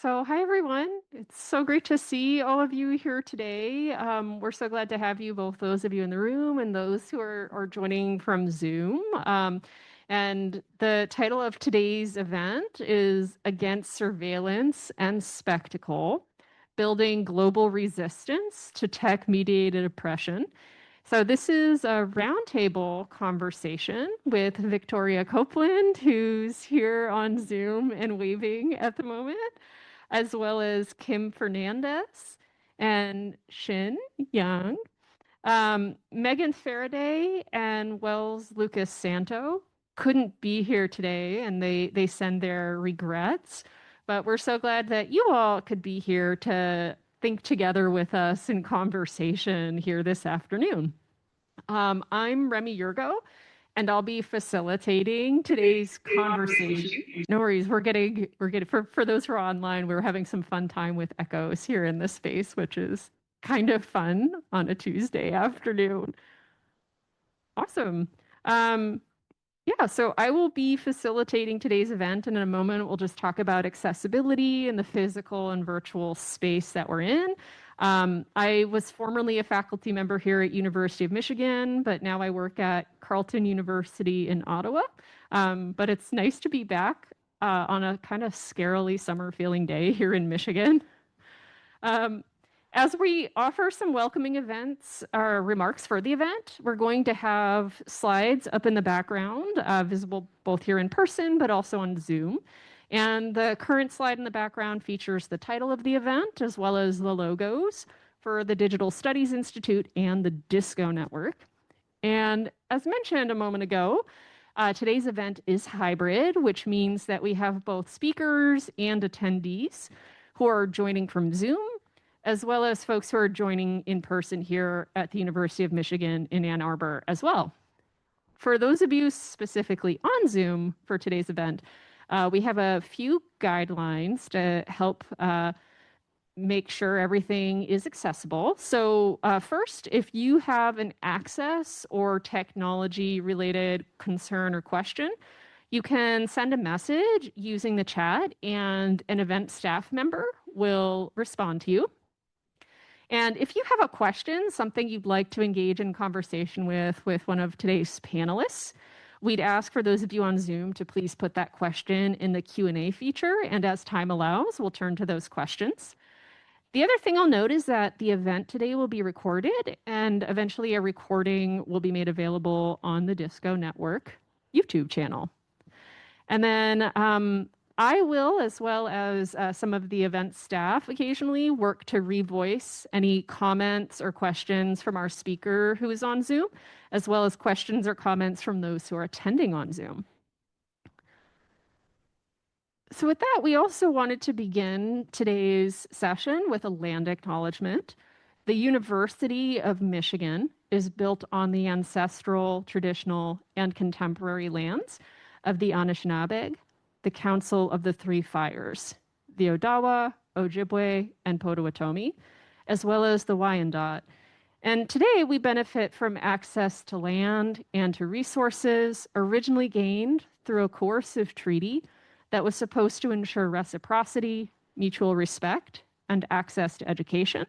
So, hi everyone. It's so great to see all of you here today. We're so glad to have you, both those of you in the room and those who are joining from Zoom. And the title of today's event is Against Surveillance and Spectacle, Building Global Resistance to Tech-Mediated Oppression. So this is a roundtable conversation with Victoria Copeland, who's here on Zoom and waving at the moment, as well as Kim Fernandez and Shin Young. Megan Faraday and Wells Lucas Santo couldn't be here today, and they send their regrets. But we're so glad that you all could be here to think together with us in conversation here this afternoon. I'm Remy Yurgo, and I'll be facilitating today's conversation. No worries, we're getting for those who are online, we're having some fun time with echoes here in this space, which is kind of fun on a Tuesday afternoon. Awesome. Yeah, so I will be facilitating today's event, and in a moment we'll just talk about accessibility in the physical and virtual space that we're in. I was formerly a faculty member here at University of Michigan, but now I work at Carleton University in Ottawa. But it's nice to be back on a kind of scarily summer feeling day here in Michigan. As we offer some welcoming events or remarks for the event, we're going to have slides up in the background, visible both here in person, but also on Zoom. And the current slide in the background features the title of the event, as well as the logos for the Digital Studies Institute and the Disco Network. And as mentioned a moment ago, today's event is hybrid, which means that we have both speakers and attendees who are joining from Zoom, as well as folks who are joining in person here at the University of Michigan in Ann Arbor as well. For those of you specifically on Zoom for today's event, we have a few guidelines to help make sure everything is accessible. So first, if you have an access or technology-related concern or question, you can send a message using the chat, and an event staff member will respond to you. And if you have a question, something you'd like to engage in conversation with one of today's panelists, we'd ask for those of you on Zoom to please put that question in the Q&A feature, and as time allows, we'll turn to those questions. The other thing I'll note is that the event today will be recorded, and eventually a recording will be made available on the Disco Network YouTube channel. And then I will, as well as some of the event staff, occasionally work to revoice any comments or questions from our speaker who is on Zoom, as well as questions or comments from those who are attending on Zoom. So with that, we also wanted to begin today's session with a land acknowledgement. The University of Michigan is built on the ancestral, traditional, and contemporary lands of the Anishinaabe, the Council of the Three Fires, the Odawa, Ojibwe, and Potawatomi, as well as the Wyandot. And today we benefit from access to land and to resources originally gained through a coercive treaty that was supposed to ensure reciprocity, mutual respect, and access to education.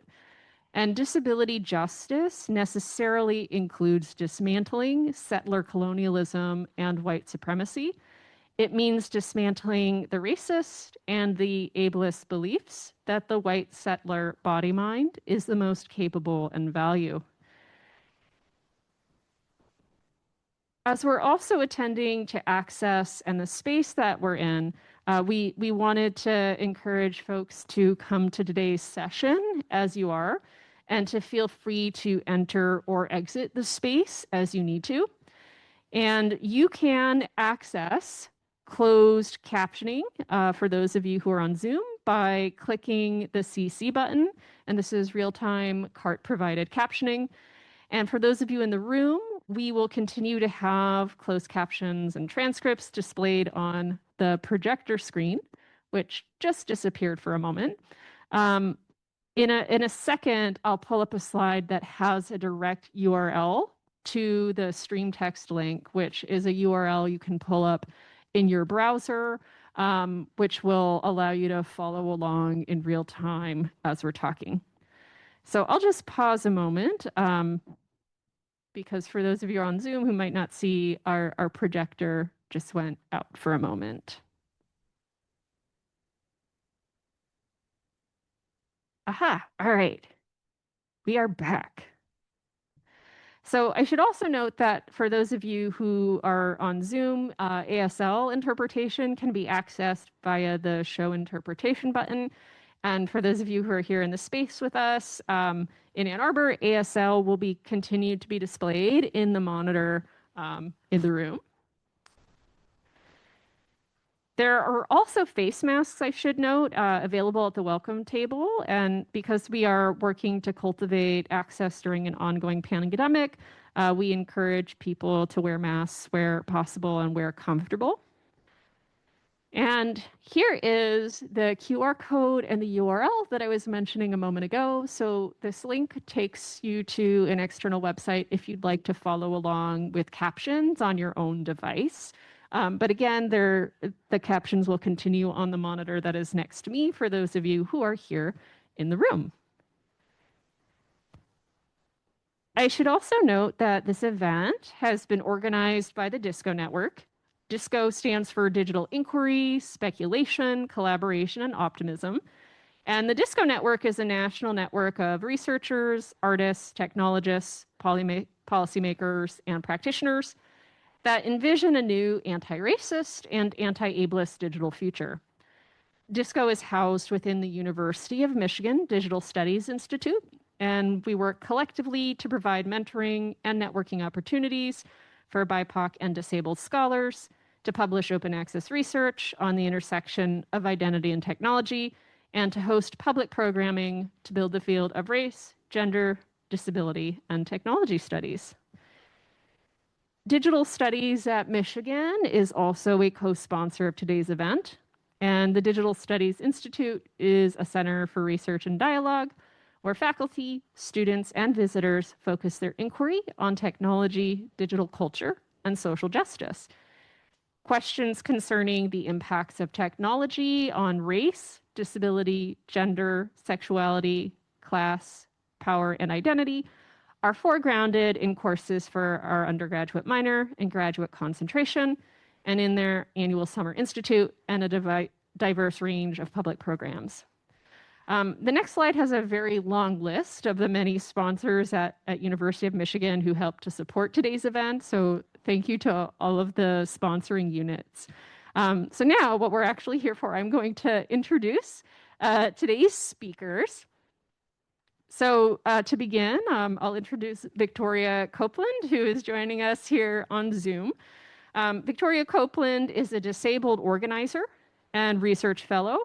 And disability justice necessarily includes dismantling settler colonialism and white supremacy. It means dismantling the racist and the ableist beliefs that the white settler body mind is the most capable and value. As we're also attending to access and the space that we're in, we wanted to encourage folks to come to today's session as you are, and to feel free to enter or exit the space as you need to. And you can access closed captioning for those of you who are on Zoom by clicking the CC button, and this is real-time CART-provided captioning. And for those of you in the room, we will continue to have closed captions and transcripts displayed on the projector screen, which just disappeared for a moment. In a second, I'll pull up a slide that has a direct URL to the stream text link, which is a URL you can pull up in your browser which will allow you to follow along in real time as we're talking. So I'll just pause a moment because for those of you on Zoom who might not see, our projector just went out for a moment. Aha, all right, we are back. So I should also note that for those of you who are on Zoom, ASL interpretation can be accessed via the show interpretation button. And for those of you who are here in the space with us in Ann Arbor, ASL will be continued to be displayed in the monitor in the room. There are also face masks, I should note, available at the welcome table. And because we are working to cultivate access during an ongoing pandemic, we encourage people to wear masks where possible and where comfortable. And here is the QR code and the URL that I was mentioning a moment ago. So this link takes you to an external website if you'd like to follow along with captions on your own device. But again, the captions will continue on the monitor that is next to me for those of you who are here in the room. I should also note that this event has been organized by the DISCO Network. DISCO stands for Digital Inquiry, Speculation, Collaboration, and Optimism. And the DISCO Network is a national network of researchers, artists, technologists, policymakers, and practitioners that envision a new anti-racist and anti-ableist digital future. DISCO is housed within the University of Michigan Digital Studies Institute, and we work collectively to provide mentoring and networking opportunities for BIPOC and disabled scholars, to publish open access research on the intersection of identity and technology, and to host public programming to build the field of race, gender, disability, and technology studies. Digital Studies at Michigan is also a co-sponsor of today's event, and the Digital Studies Institute is a center for research and dialogue where faculty, students, and visitors focus their inquiry on technology, digital culture, and social justice. Questions concerning the impacts of technology on race, disability, gender, sexuality, class, power, and identity are foregrounded in courses for our undergraduate minor and graduate concentration, and in their annual summer institute, and a diverse range of public programs. The next slide has a very long list of the many sponsors at University of Michigan who helped to support today's event. So thank you to all of the sponsoring units. So now what we're actually here for, I'm going to introduce today's speakers. So to begin, I'll introduce Victoria Copeland, who is joining us here on Zoom. Victoria Copeland is a disabled organizer and research fellow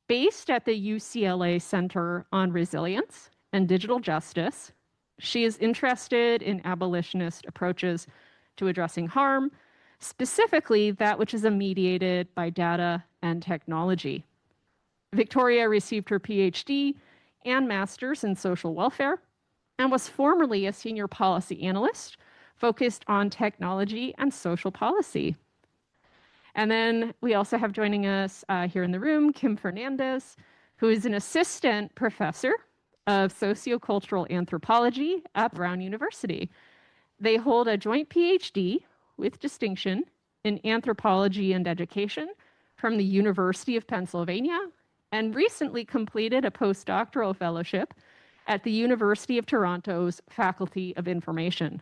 based at the UCLA Center on Resilience and Digital Justice. She is interested in abolitionist approaches to addressing harm, specifically that which is mediated by data and technology. Victoria received her PhD and master's in social welfare and was formerly a senior policy analyst focused on technology and social policy. And then we also have joining us here in the room, Kim Fernandez, who is an assistant professor of sociocultural anthropology at Brown University. They hold a joint PhD with distinction in anthropology and education from the University of Pennsylvania, and recently completed a postdoctoral fellowship at the University of Toronto's Faculty of Information.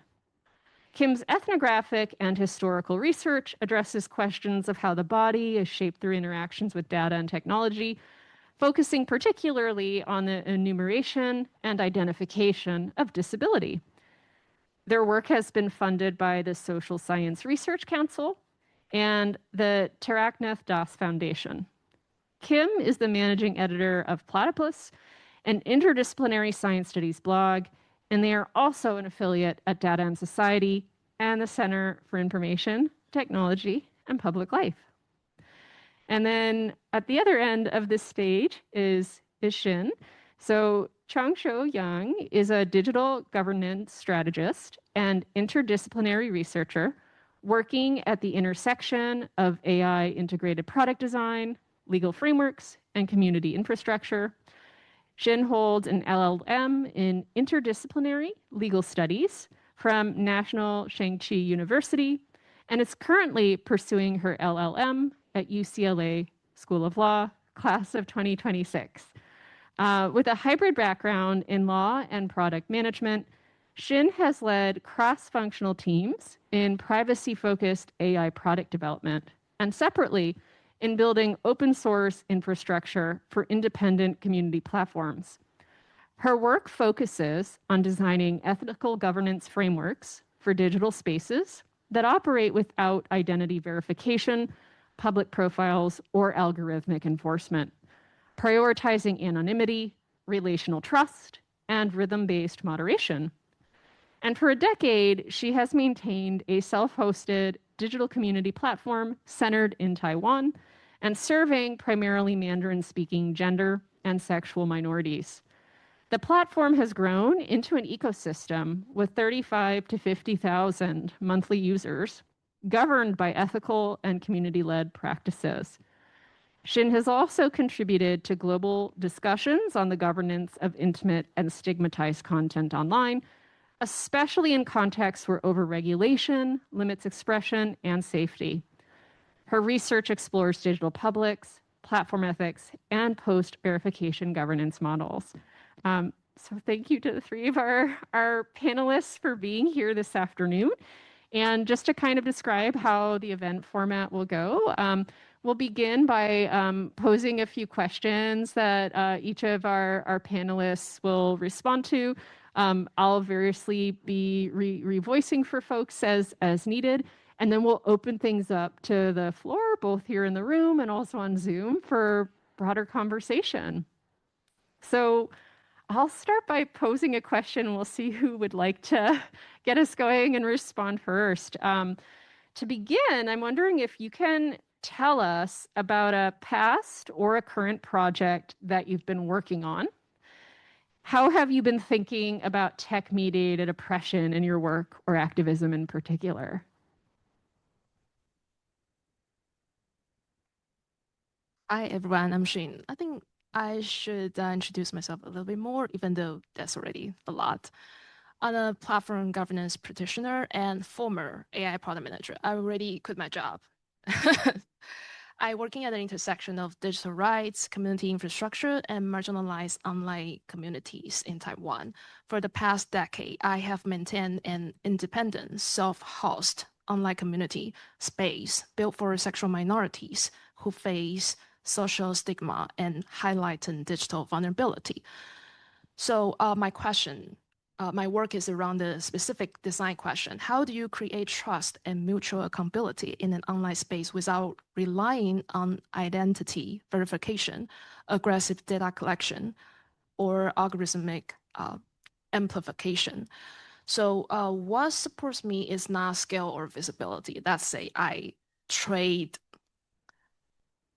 Kim's ethnographic and historical research addresses questions of how the body is shaped through interactions with data and technology, focusing particularly on the enumeration and identification of disability. Their work has been funded by the Social Science Research Council and the Taraknath Das Foundation. Kim is the managing editor of Platypus, an interdisciplinary science studies blog, and they are also an affiliate at Data and Society and the Center for Information, Technology, and Public Life. And then at the other end of this stage is Shin. So Changsho Yang is a digital governance strategist and interdisciplinary researcher working at the intersection of AI integrated product design, legal frameworks, and community infrastructure. Xin holds an LLM in interdisciplinary legal studies from National Shangqi University and is currently pursuing her LLM at UCLA School of Law, class of 2026. With a hybrid background in law and product management, Xin has led cross-functional teams in privacy-focused AI product development and separately in building open source infrastructure for independent community platforms. Her work focuses on designing ethical governance frameworks for digital spaces that operate without identity verification, public profiles, or algorithmic enforcement, prioritizing anonymity, relational trust, and rhythm-based moderation. And for a decade, she has maintained a self-hosted digital community platform centered in Taiwan and serving primarily Mandarin-speaking gender and sexual minorities. The platform has grown into an ecosystem with 35 to 50,000 monthly users, governed by ethical and community-led practices. Xin has also contributed to global discussions on the governance of intimate and stigmatized content online, especially in contexts where overregulation limits expression and safety. Her research explores digital publics, platform ethics, and post-verification governance models. So thank you to the three of our panelists for being here this afternoon. And just to kind of describe how the event format will go, we'll begin by posing a few questions that each of our panelists will respond to. I'll variously be revoicing for folks as needed, and then we'll open things up to the floor, both here in the room and also on Zoom for broader conversation. So I'll start by posing a question, and we'll see who would like to get us going and respond first. To begin, I'm wondering if you can tell us about a past or a current project that you've been working on. How have you been thinking about tech-mediated oppression in your work or activism in particular? Hi, everyone. I'm Shane. I think I should introduce myself a little bit more, even though that's already a lot. I'm a platform governance practitioner and former AI product manager. I already quit my job. I'm working at the intersection of digital rights, community infrastructure, and marginalized online communities in Taiwan. For the past decade, I have maintained an independent, self-hosted online community space built for sexual minorities who face social stigma and highlighting digital vulnerability. So my work is around the specific design question. How do you create trust and mutual accountability in an online space without relying on identity verification, aggressive data collection, or algorithmic amplification? So what supports me is not scale or visibility. That's say I trade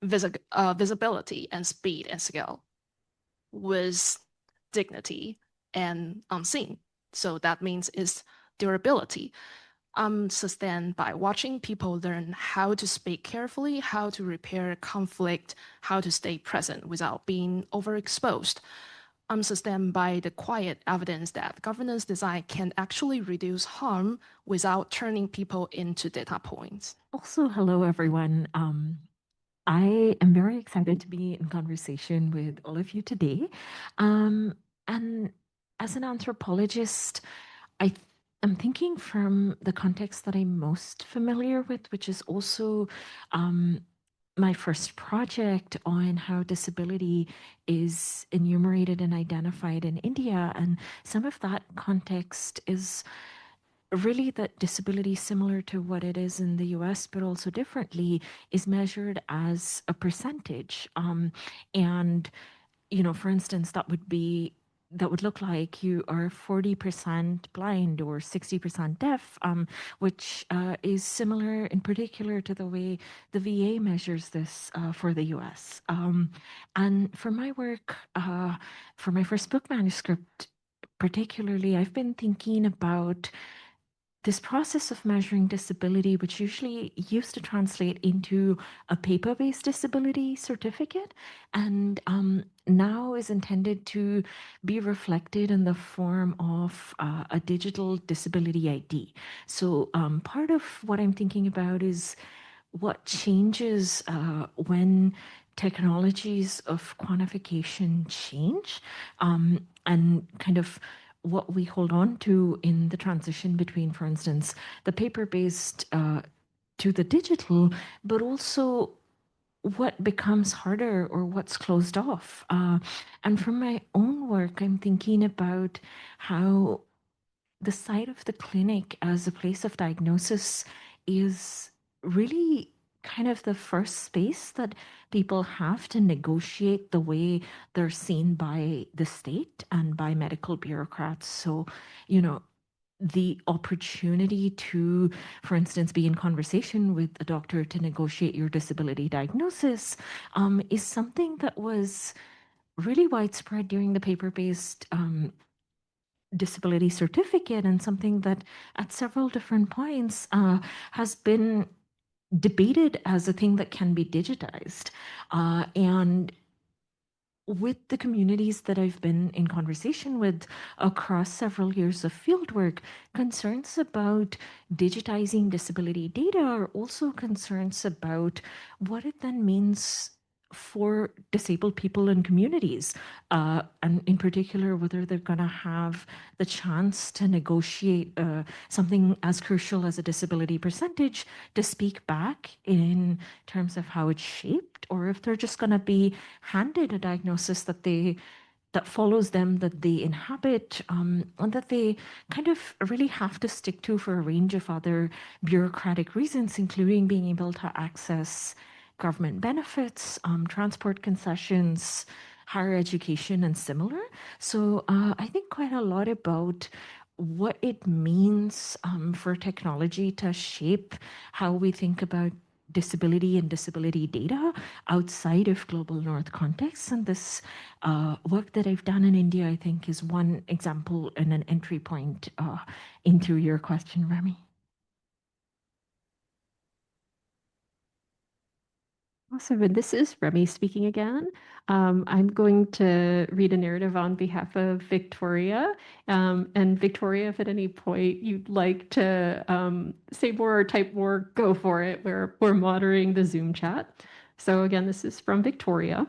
visibility and speed and scale with dignity and unseen. So that means it's durability. Sustained by watching people learn how to speak carefully, how to repair conflict, how to stay present without being overexposed. I'm sustained by the quiet evidence that governance design can actually reduce harm without turning people into data points. Also, hello, everyone. I am very excited to be in conversation with all of you today. And as an anthropologist, I'm thinking from the context that I'm most familiar with, which is also my first project on how disability is enumerated and identified in India. And some of that context is really that disability, similar to what it is in the US, but also differently, is measured as a percentage. And, for instance, that would look like you are 40% blind or 60% deaf, which is similar in particular to the way the VA measures this for the US. And for my work, for my first book manuscript, particularly, I've been thinking about this process of measuring disability, which usually used to translate into a paper-based disability certificate, and now is intended to be reflected in the form of a digital disability ID. So part of what I'm thinking about is what changes when technologies of quantification change, and kind of what we hold on to in the transition between, for instance, the paper-based to the digital, but also what becomes harder or what's closed off. And from my own work, I'm thinking about how the site of the clinic as a place of diagnosis is really kind of the first space that people have to negotiate the way they're seen by the state and by medical bureaucrats. So, you know, the opportunity to, for instance, be in conversation with a doctor to negotiate your disability diagnosis is something that was really widespread during the paper-based disability certificate, and something that at several different points has been debated as a thing that can be digitized. And with the communities that I've been in conversation with across several years of fieldwork, concerns about digitizing disability data are also concerns about what it then means for disabled people and communities, and in particular, whether they're going to have the chance to negotiate something as crucial as a disability percentage to speak back in terms of how it's shaped, or if they're just going to be handed a diagnosis that follows them, that they inhabit, and that they kind of really have to stick to for a range of other bureaucratic reasons, including being able to access government benefits, transport concessions, higher education, and similar. So I think quite a lot about what it means for technology to shape how we think about disability and disability data outside of global north contexts. And this work that I've done in India, I think, is one example and an entry point into your question, Remy. Awesome. And this is Remy speaking again. I'm going to read a narrative on behalf of Victoria. And Victoria, if at any point you'd like to say more or type more, go for it. We're monitoring the Zoom chat. So again, this is from Victoria.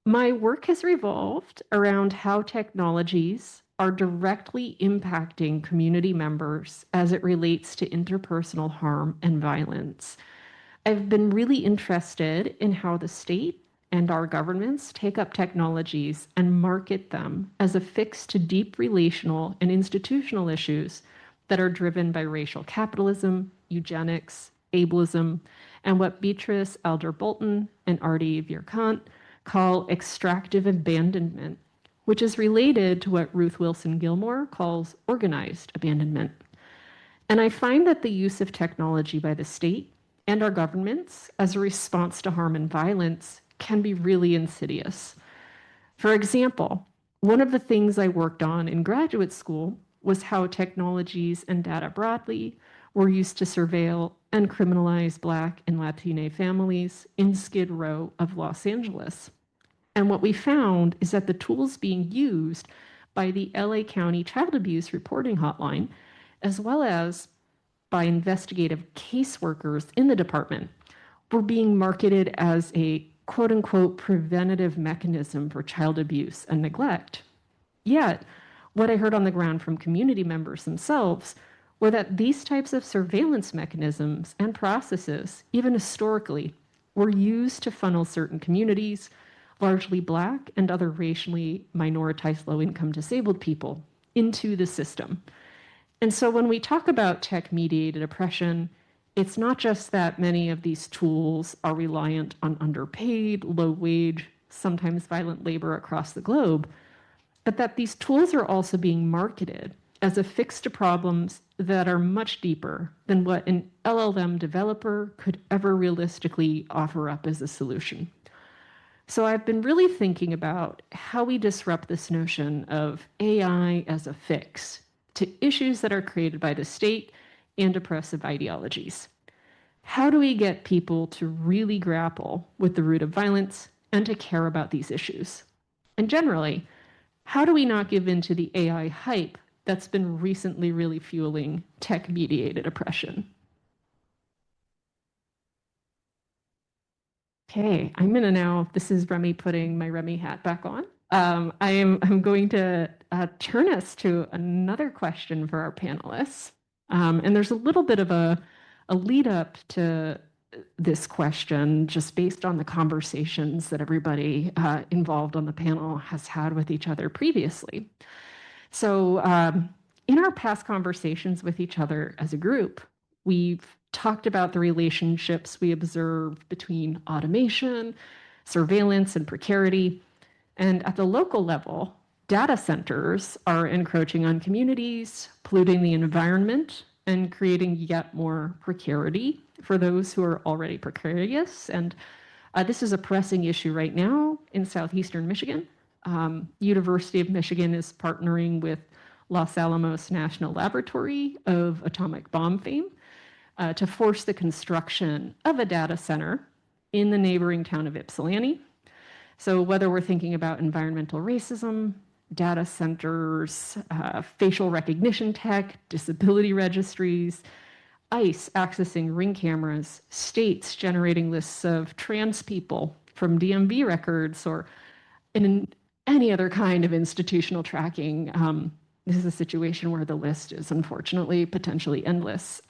My work has revolved around how technologies are directly impacting community members as it relates to interpersonal harm and violence. I've been really interested in how the state and our governments take up technologies and market them as a fix to deep relational and institutional issues that are driven by racial capitalism, eugenics, ableism, and what Beatrice Elder Bolton and Artie Virkant call extractive abandonment, which is related to what Ruth Wilson Gilmore calls organized abandonment. And I find that the use of technology by the state and our governments as a response to harm and violence can be really insidious. For example, one of the things I worked on in graduate school was how technologies and data broadly were used to surveil and criminalize Black and Latine families in Skid Row of Los Angeles. And what we found is that the tools being used by the LA County Child Abuse Reporting Hotline, as well as by investigative caseworkers in the department, were being marketed as a quote unquote preventative mechanism for child abuse and neglect. Yet, what I heard on the ground from community members themselves were that these types of surveillance mechanisms and processes, even historically, were used to funnel certain communities, largely Black and other racially minoritized low-income disabled people, into the system. And so when we talk about tech-mediated oppression, it's not just that many of these tools are reliant on underpaid, low-wage, sometimes violent labor across the globe, but that these tools are also being marketed as a fix to problems that are much deeper than what an LLM developer could ever realistically offer up as a solution. So I've been really thinking about how we disrupt this notion of AI as a fix to issues that are created by the state and oppressive ideologies. How do we get people to really grapple with the root of violence and to care about these issues? And generally, how do we not give in to the AI hype that's been recently really fueling tech-mediated oppression? Okay, I'm gonna now, this is Remy putting my Remy hat back on. I'm going to turn us to another question for our panelists. And there's a little bit of a lead up to this question just based on the conversations that everybody involved on the panel has had with each other previously. So in our past conversations with each other as a group, we've talked about the relationships we observe between automation, surveillance, and precarity. And at the local level, data centers are encroaching on communities, polluting the environment, and creating yet more precarity for those who are already precarious. And this is a pressing issue right now in southeastern Michigan. University of Michigan is partnering with Los Alamos National Laboratory of atomic bomb fame to force the construction of a data center in the neighboring town of Ypsilanti. So whether we're thinking about environmental racism, data centers, facial recognition tech, disability registries, ICE accessing ring cameras, states generating lists of trans people from DMV records, or in any other kind of institutional tracking, this is a situation where the list is unfortunately potentially endless.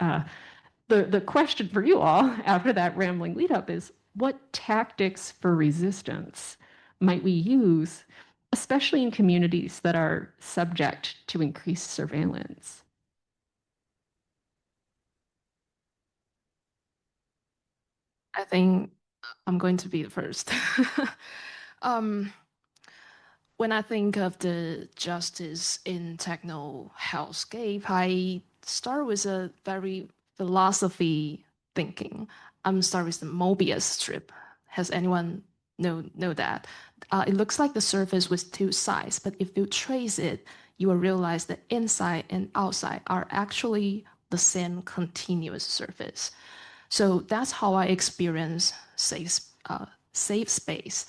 The question for you all after that rambling lead up is, what tactics for resistance might we use, especially in communities that are subject to increased surveillance? I think I'm going to be the first. When I think of the justice in techno hellscape, I start with a very philosophy thinking. I'm start with the Mobius strip. Has anyone know that? It looks like the surface with two sides, but if you trace it, you will realize that inside and outside are actually the same continuous surface. So that's how I experience safe space.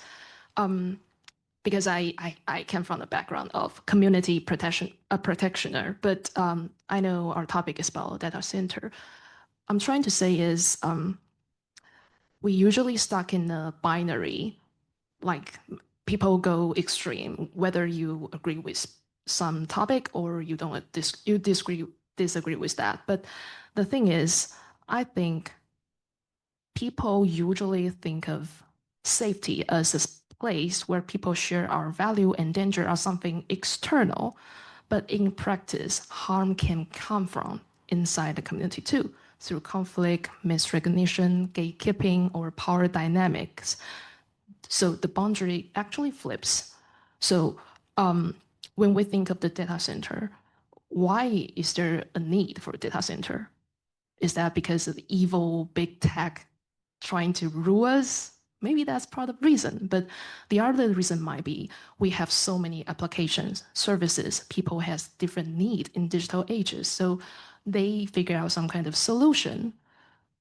Because I came from the background of community protection, a practitioner, but I know our topic is about data center. I'm trying to say is we usually stuck in a binary, like people go extreme, whether you agree with some topic or you don't you disagree with that. But the thing is, I think people usually think of safety as a place where people share our value and danger are something external. But in practice, harm can come from inside the community too, through conflict, misrecognition, gatekeeping, or power dynamics. So the boundary actually flips. So when we think of the data center, why is there a need for a data center? Is that because of the evil big tech trying to rule us? Maybe that's part of the reason, but the other reason might be we have so many applications, services, people has different need in digital ages. So they figure out some kind of solution.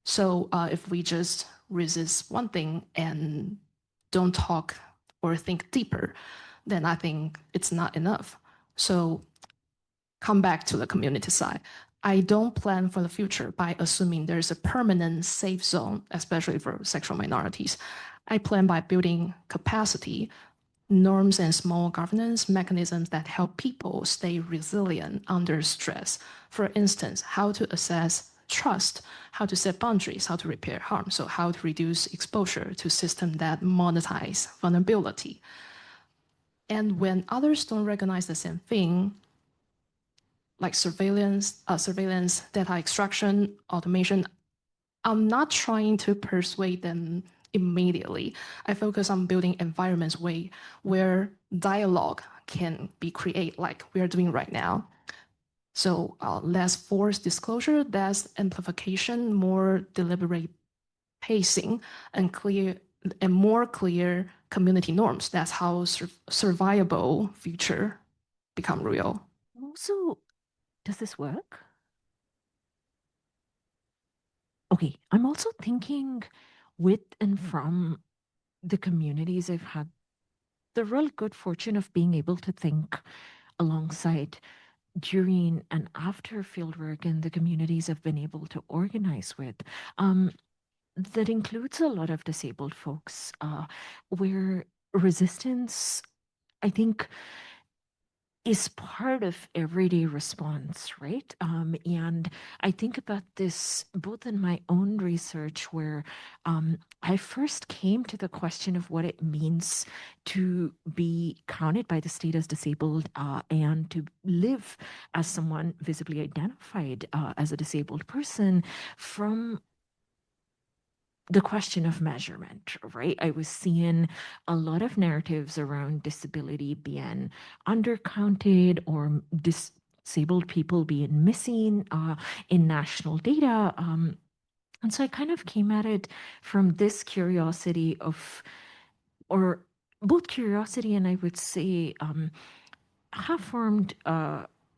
So if we just resist one thing and don't talk or think deeper, then I think it's not enough. So come back to the community side. I don't plan for the future by assuming there's a permanent safe zone, especially for sexual minorities. I plan by building capacity, norms, and small governance mechanisms that help people stay resilient under stress. For instance, how to assess trust, how to set boundaries, how to repair harm, so how to reduce exposure to systems that monetize vulnerability. And when others don't recognize the same thing, like surveillance, data extraction, automation, I'm not trying to persuade them immediately. I focus on building environments where dialogue can be created like we are doing right now. So less forced disclosure, less amplification, more deliberate pacing, and more clear community norms. That's how survivable future become real. Also, does this work? Okay, I'm also thinking with and from the communities I've had the real good fortune of being able to think alongside during and after fieldwork in the communities I've been able to organize with. Um, that includes a lot of disabled folks, where resistance, I think, is part of everyday response, right? And I think about this both in my own research, where I first came to the question of what it means to be counted by the state as disabled, and to live as someone visibly identified as a disabled person from the question of measurement, right? I was seeing a lot of narratives around disability being undercounted or disabled people being missing in national data. And so I kind of came at it from this curiosity of, or both curiosity and I would say have formed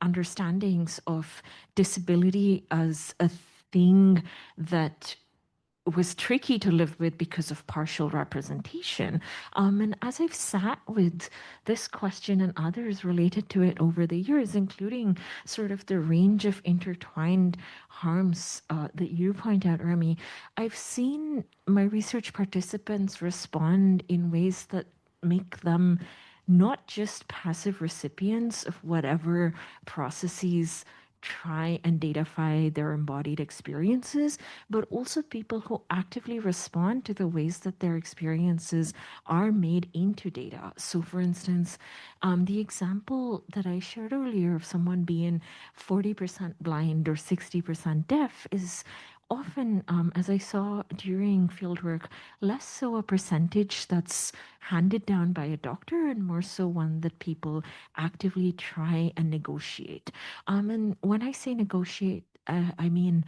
understandings of disability as a thing that was tricky to live with because of partial representation. And as I've sat with this question and others related to it over the years, including sort of the range of intertwined harms that you point out, Remy, I've seen my research participants respond in ways that make them not just passive recipients of whatever processes try and datafy their embodied experiences, but also people who actively respond to the ways that their experiences are made into data. So, for instance, the example that I shared earlier of someone being 40% blind or 60% deaf is often, as I saw during fieldwork, less so a percentage that's handed down by a doctor and more so one that people actively try and negotiate. And when I say negotiate, I mean,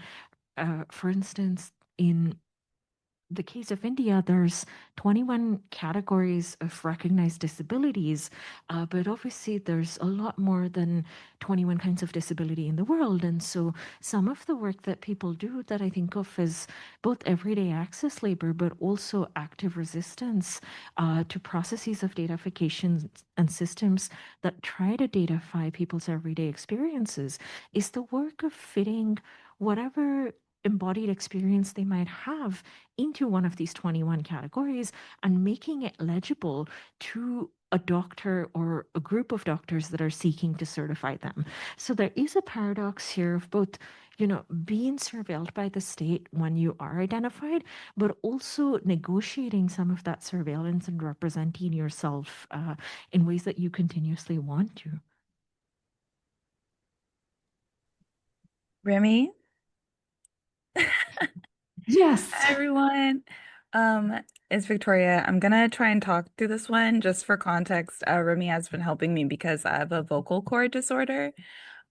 for instance, in the case of India, there's 21 categories of recognized disabilities, but obviously there's a lot more than 21 kinds of disability in the world. And so some of the work that people do that I think of as both everyday access labor, but also active resistance to processes of datafication and systems that try to datafy people's everyday experiences is the work of fitting whatever embodied experience they might have into one of these 21 categories and making it legible to a doctor or a group of doctors that are seeking to certify them. So there is a paradox here of both, being surveilled by the state when you are identified, but also negotiating some of that surveillance and representing yourself in ways that you continuously want to. Remy? Yes. Hi, everyone. It's Victoria. I'm gonna try and talk through this one just for context. Remy has been helping me because I have a vocal cord disorder.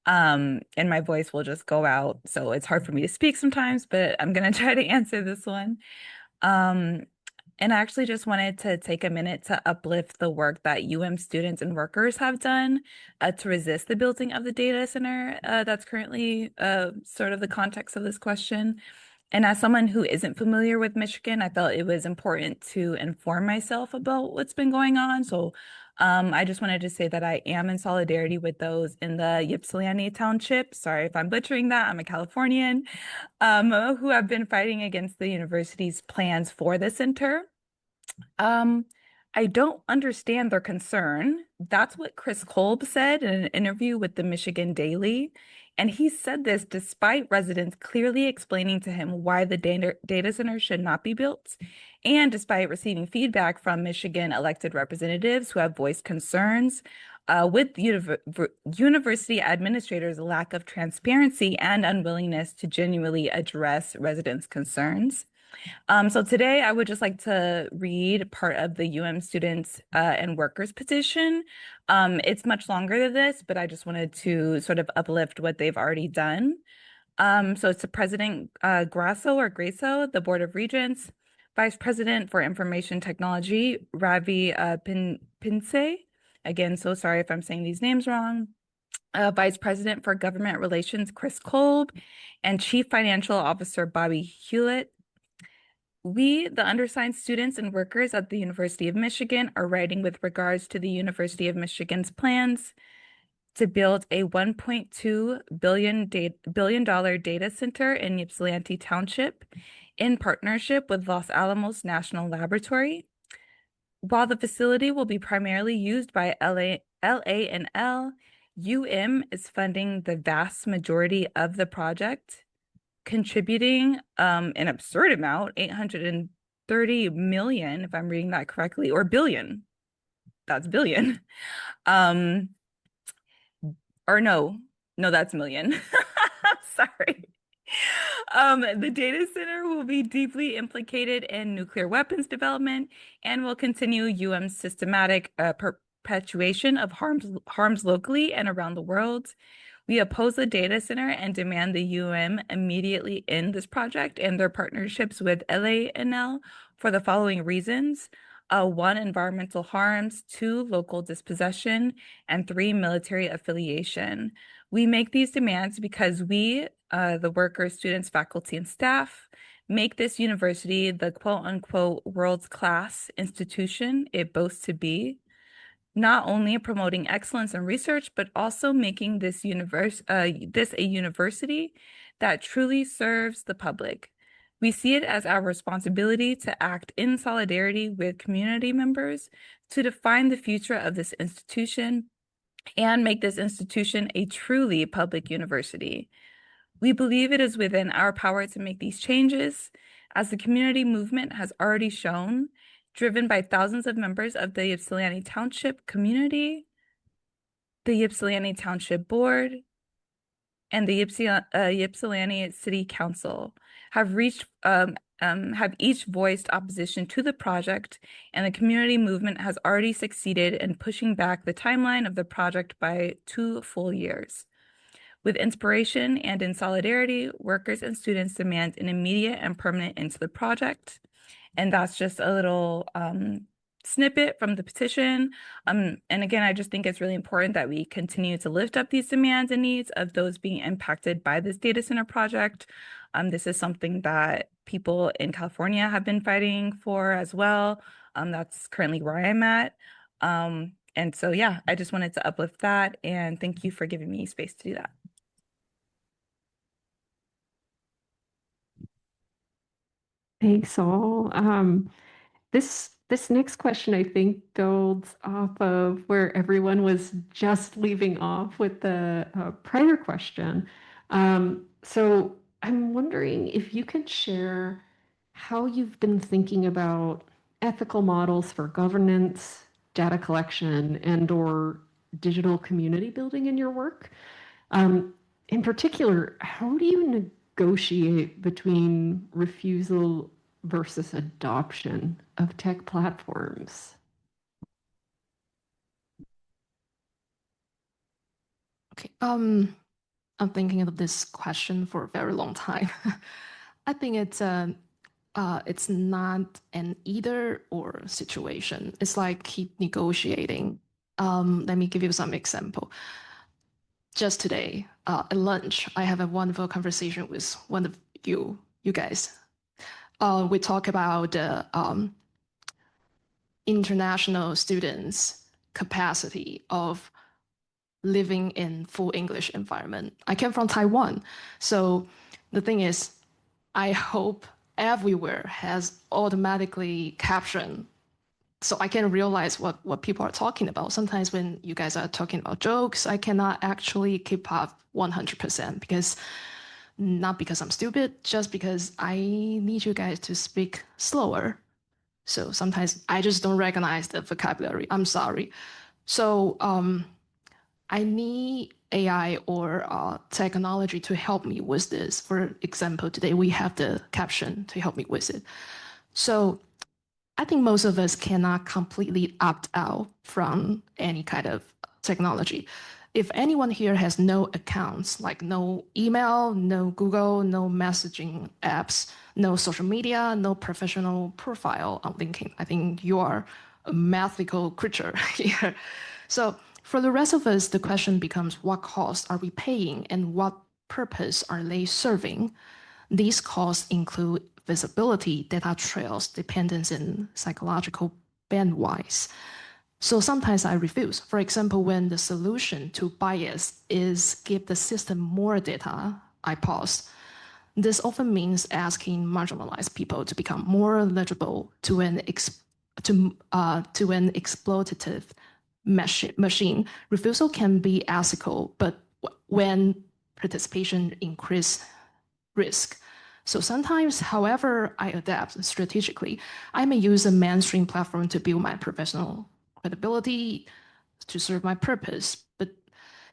And my voice will just go out, so it's hard for me to speak sometimes, but I'm gonna try to answer this one. Um, and I actually just wanted to take a minute to uplift the work that students and workers have done to resist the building of the data center that's currently sort of the context of this question. And as someone who isn't familiar with Michigan, I felt it was important to inform myself about what's been going on. So I just wanted to say that I am in solidarity with those in the Ypsilanti Township. Sorry if I'm butchering that. I'm a Californian, who have been fighting against the university's plans for the center. Um, I don't understand their concern. That's what Chris Kolb said in an interview with the Michigan Daily. And he said this despite residents clearly explaining to him why the data center should not be built, and despite receiving feedback from Michigan elected representatives who have voiced concerns with university administrators' lack of transparency and unwillingness to genuinely address residents' concerns. So today I would just like to read part of the students and workers petition. It's much longer than this, but I just wanted to sort of uplift what they've already done. So it's to President Grasso, the Board of Regents, Vice President for Information Technology, Ravi Pince. Again, so sorry if I'm saying these names wrong. Vice President for Government Relations, Chris Kolb, and Chief Financial Officer, Bobby Hewlett. We, the undersigned students and workers at the University of Michigan, are writing with regards to the University of Michigan's plans to build a $1.2 billion data center in Ypsilanti Township in partnership with Los Alamos National Laboratory. While the facility will be primarily used by LA&L, is funding the vast majority of the project, contributing an absurd amount, 830 million, if I'm reading that correctly, or billion. That's billion. Or no, that's million. Sorry. The data center will be deeply implicated in nuclear weapons development and will continue UM's systematic perpetuation of harms locally and around the world. We oppose the data center and demand the UM immediately end this project and their partnerships with LA&L for the following reasons. 1, environmental harms, 2, local dispossession, and 3, military affiliation. We make these demands because we, the workers, students, faculty, and staff, make this university the quote-unquote world-class institution it boasts to be, not only promoting excellence in research, but also making this a university that truly serves the public. We see it as our responsibility to act in solidarity with community members to define the future of this institution and make this institution a truly public university. We believe it is within our power to make these changes, as the community movement has already shown, driven by thousands of members of the Ypsilanti Township community, the Ypsilanti Township Board, and the Ypsilanti City Council have each voiced opposition to the project, and the community movement has already succeeded in pushing back the timeline of the project by 2 full years. With inspiration and in solidarity, workers and students demand an immediate and permanent end to the project. And that's just a little snippet from the petition. And again, I just think it's really important that we continue to lift up these demands and needs of those being impacted by this data center project. This is something that people in California have been fighting for as well. That's currently where I'm at. And so, yeah, I just wanted to uplift that, and thank you for giving me space to do that. Thanks all. This next question, I think, builds off of where everyone was just leaving off with the prior question. So I'm wondering if you can share how you've been thinking about ethical models for governance, data collection, and/or digital community building in your work. In particular, how do you negotiate between refusal versus adoption of tech platforms? Okay, I'm thinking of this question for a very long time. I think it's not an either or situation. It's like keep negotiating. Let me give you some example. Just today, at lunch, I have a wonderful conversation with one of you guys. We talk about international students' capacity of living in full English environment. I came from Taiwan. So the thing is, I hope everywhere has automatically captioned so I can realize what people are talking about. Sometimes when you guys are talking about jokes, I cannot actually keep up 100% because not because I'm stupid, just because I need you guys to speak slower. So sometimes I just don't recognize the vocabulary. I'm sorry. So I need AI or technology to help me with this. For example, today we have the caption to help me with it. So I think most of us cannot completely opt out from any kind of technology. If anyone here has no accounts, like no email, no Google, no messaging apps, no social media, no professional profile on LinkedIn, I think you are a mythical creature here. So For the rest of us, the question becomes what costs are we paying and what purpose are they serving? These costs include visibility, data trails, dependence, and psychological bandwidth. So sometimes I refuse. For example, when the solution to bias is give the system more data, I pause. This often means asking marginalized people to become more legible to an exploitative machine. Refusal can be ethical, but when participation increase risk. So sometimes, however, I adapt strategically. I may use a mainstream platform to build my professional credibility to serve my purpose. But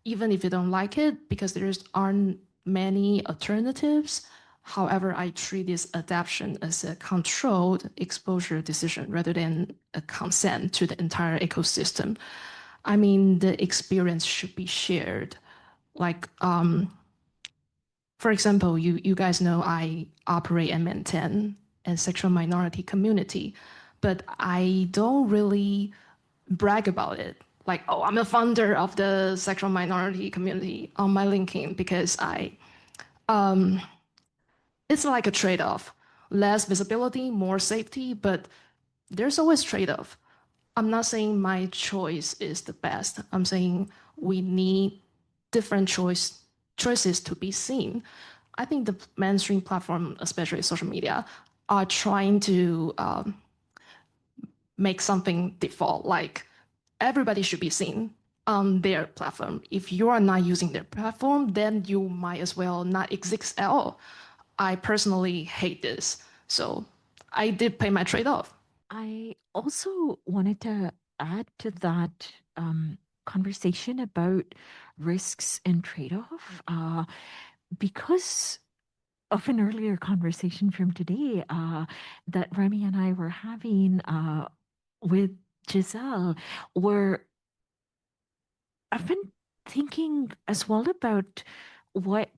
even if you don't like it, because there aren't many alternatives, however, I treat this adaptation as a controlled exposure decision rather than a consent to the entire ecosystem. I mean, the experience should be shared. Like, for example, you guys know I operate and maintain a sexual minority community, but I don't really brag about it. Like, oh, I'm a founder of the sexual minority community on my LinkedIn because it's like a trade-off. Less visibility, more safety, but there's always trade-off. I'm not saying my choice is the best. I'm saying we need different choices to be seen. I think the mainstream platform, especially social media, are trying to make something default, like everybody should be seen on their platform. If you are not using their platform, then you might as well not exist at all. I personally hate this. So I did pay my trade-off. I also wanted to add to that conversation about risks and trade-off because of an earlier conversation from today that Remy and I were having with Giselle, where I've been thinking as well about what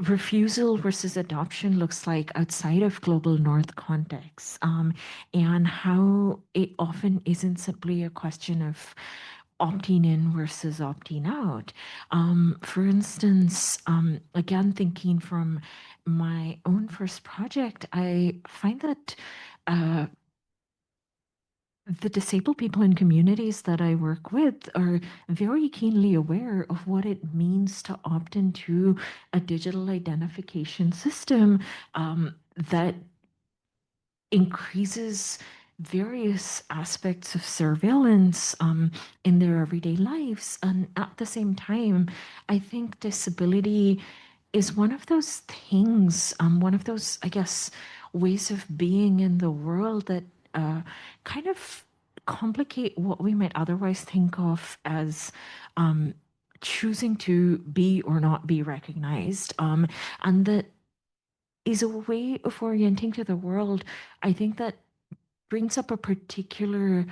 refusal versus adoption looks like outside of global north context, and how it often isn't simply a question of opting in versus opting out. For instance, again, thinking from my own first project, I find that the disabled people in communities that I work with are very keenly aware of what it means to opt into a digital identification system that increases various aspects of surveillance in their everyday lives. And at the same time, I think disability is one of those things, one of those, I guess, ways of being in the world that kind of complicate what we might otherwise think of as choosing to be or not be recognized. And that is a way of orienting to the world, I think, that brings up a particular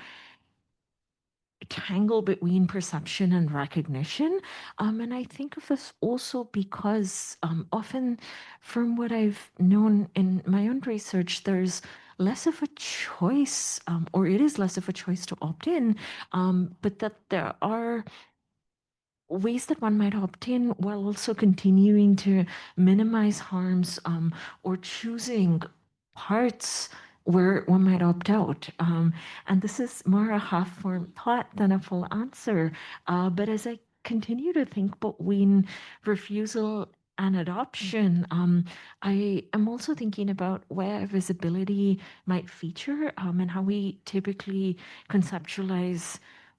tangle between perception and recognition. And I think of this also because often, from what I've known in my own research, there's less of a choice, or it is less of a choice to opt in, but that there are ways that one might opt in while also continuing to minimize harms or choosing parts where one might opt out. And this is more a half-formed thought than a full answer. But as I continue to think between refusal and adoption, I am also thinking about where visibility might feature and how we typically conceptualize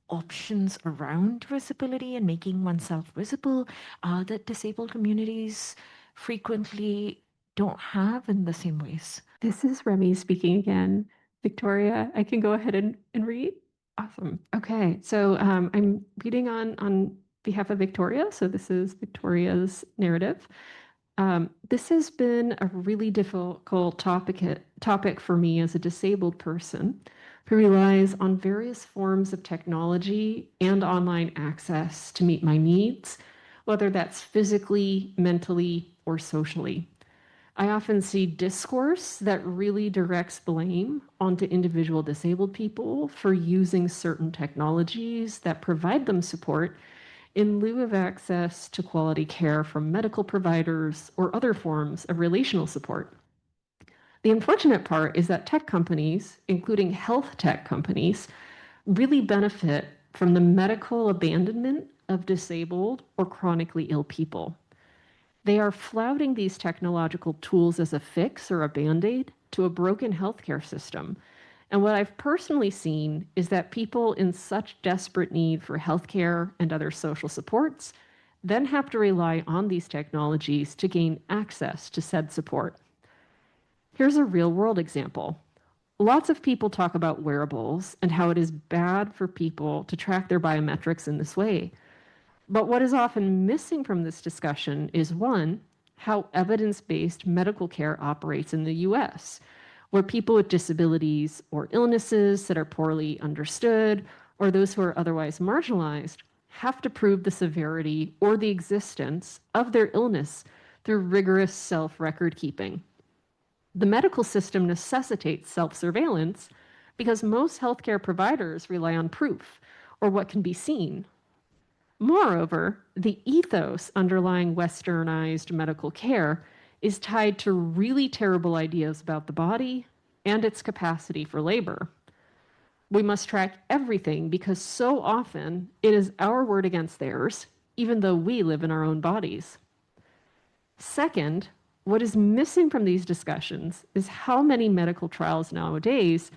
options around visibility and making oneself visible that disabled communities frequently don't have in the same ways. This is Remy speaking again. Victoria, I can go ahead and read? Awesome. Okay, so I'm reading on behalf of Victoria. So this is Victoria's narrative. This has been a really difficult topic for me as a disabled person who relies on various forms of technology and online access to meet my needs, whether that's physically, mentally, or socially. I often see discourse that really directs blame onto individual disabled people for using certain technologies that provide them support in lieu of access to quality care from medical providers or other forms of relational support. The unfortunate part is that tech companies, including health tech companies, really benefit from the medical abandonment of disabled or chronically ill people. They are flouting these technological tools as a fix or a band-aid to a broken healthcare system. And what I've personally seen is that people in such desperate need for healthcare and other social supports then have to rely on these technologies to gain access to said support. Here's a real-world example. Lots of people talk about wearables and how it is bad for people to track their biometrics in this way. But what is often missing from this discussion is one, how evidence-based medical care operates in the US, where people with disabilities or illnesses that are poorly understood or those who are otherwise marginalized have to prove the severity or the existence of their illness through rigorous self-record keeping. The medical system necessitates self-surveillance because most healthcare providers rely on proof or what can be seen. Moreover, the ethos underlying westernized medical care is tied to really terrible ideas about the body and its capacity for labor. We must track everything because so often it is our word against theirs, even though we live in our own bodies. Second, what is missing from these discussions is how many medical trials nowadays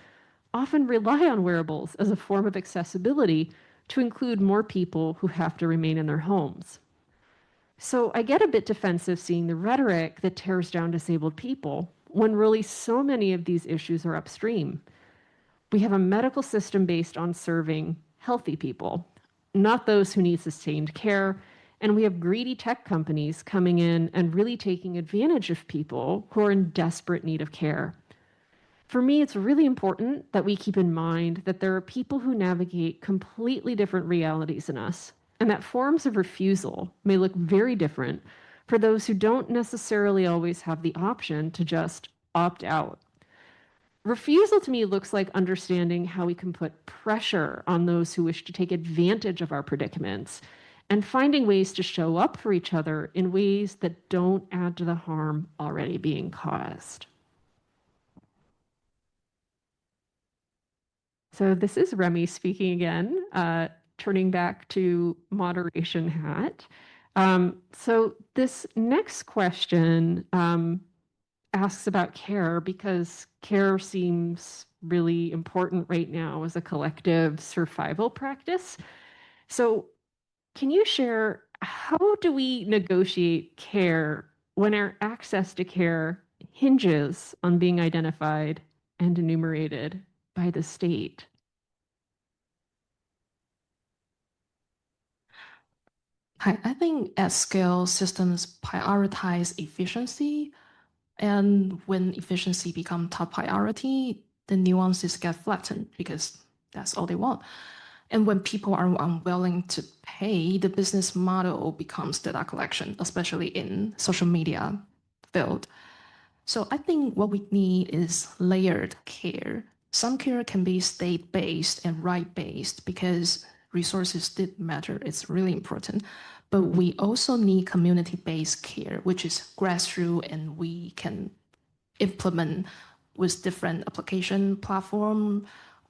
often rely on wearables as a form of accessibility to include more people who have to remain in their homes. So I get a bit defensive seeing the rhetoric that tears down disabled people when really so many of these issues are upstream. We have a medical system based on serving healthy people, not those who need sustained care. And we have greedy tech companies coming in and really taking advantage of people who are in desperate need of care. For me, it's really important that we keep in mind that there are people who navigate completely different realities than us, and that forms of refusal may look very different for those who don't necessarily always have the option to just opt out. Refusal to me looks like understanding how we can put pressure on those who wish to take advantage of our predicaments and finding ways to show up for each other in ways that don't add to the harm already being caused. So this is Remy speaking again, turning back to moderation hat. So this next question asks about care because care seems really important right now as a collective survival practice. So can you share how do we negotiate care when our access to care hinges on being identified and enumerated by the state? I think at scale, systems prioritize efficiency. And when efficiency becomes top priority, the nuances get flattened because that's all they want. And when people are unwilling to pay, the business model becomes data collection, especially in social media field. So I think what we need is layered care. Some care can be state-based and right-based because resources did matter. It's really important. But we also need community-based care, which is grassroots, and we can implement with different application platform.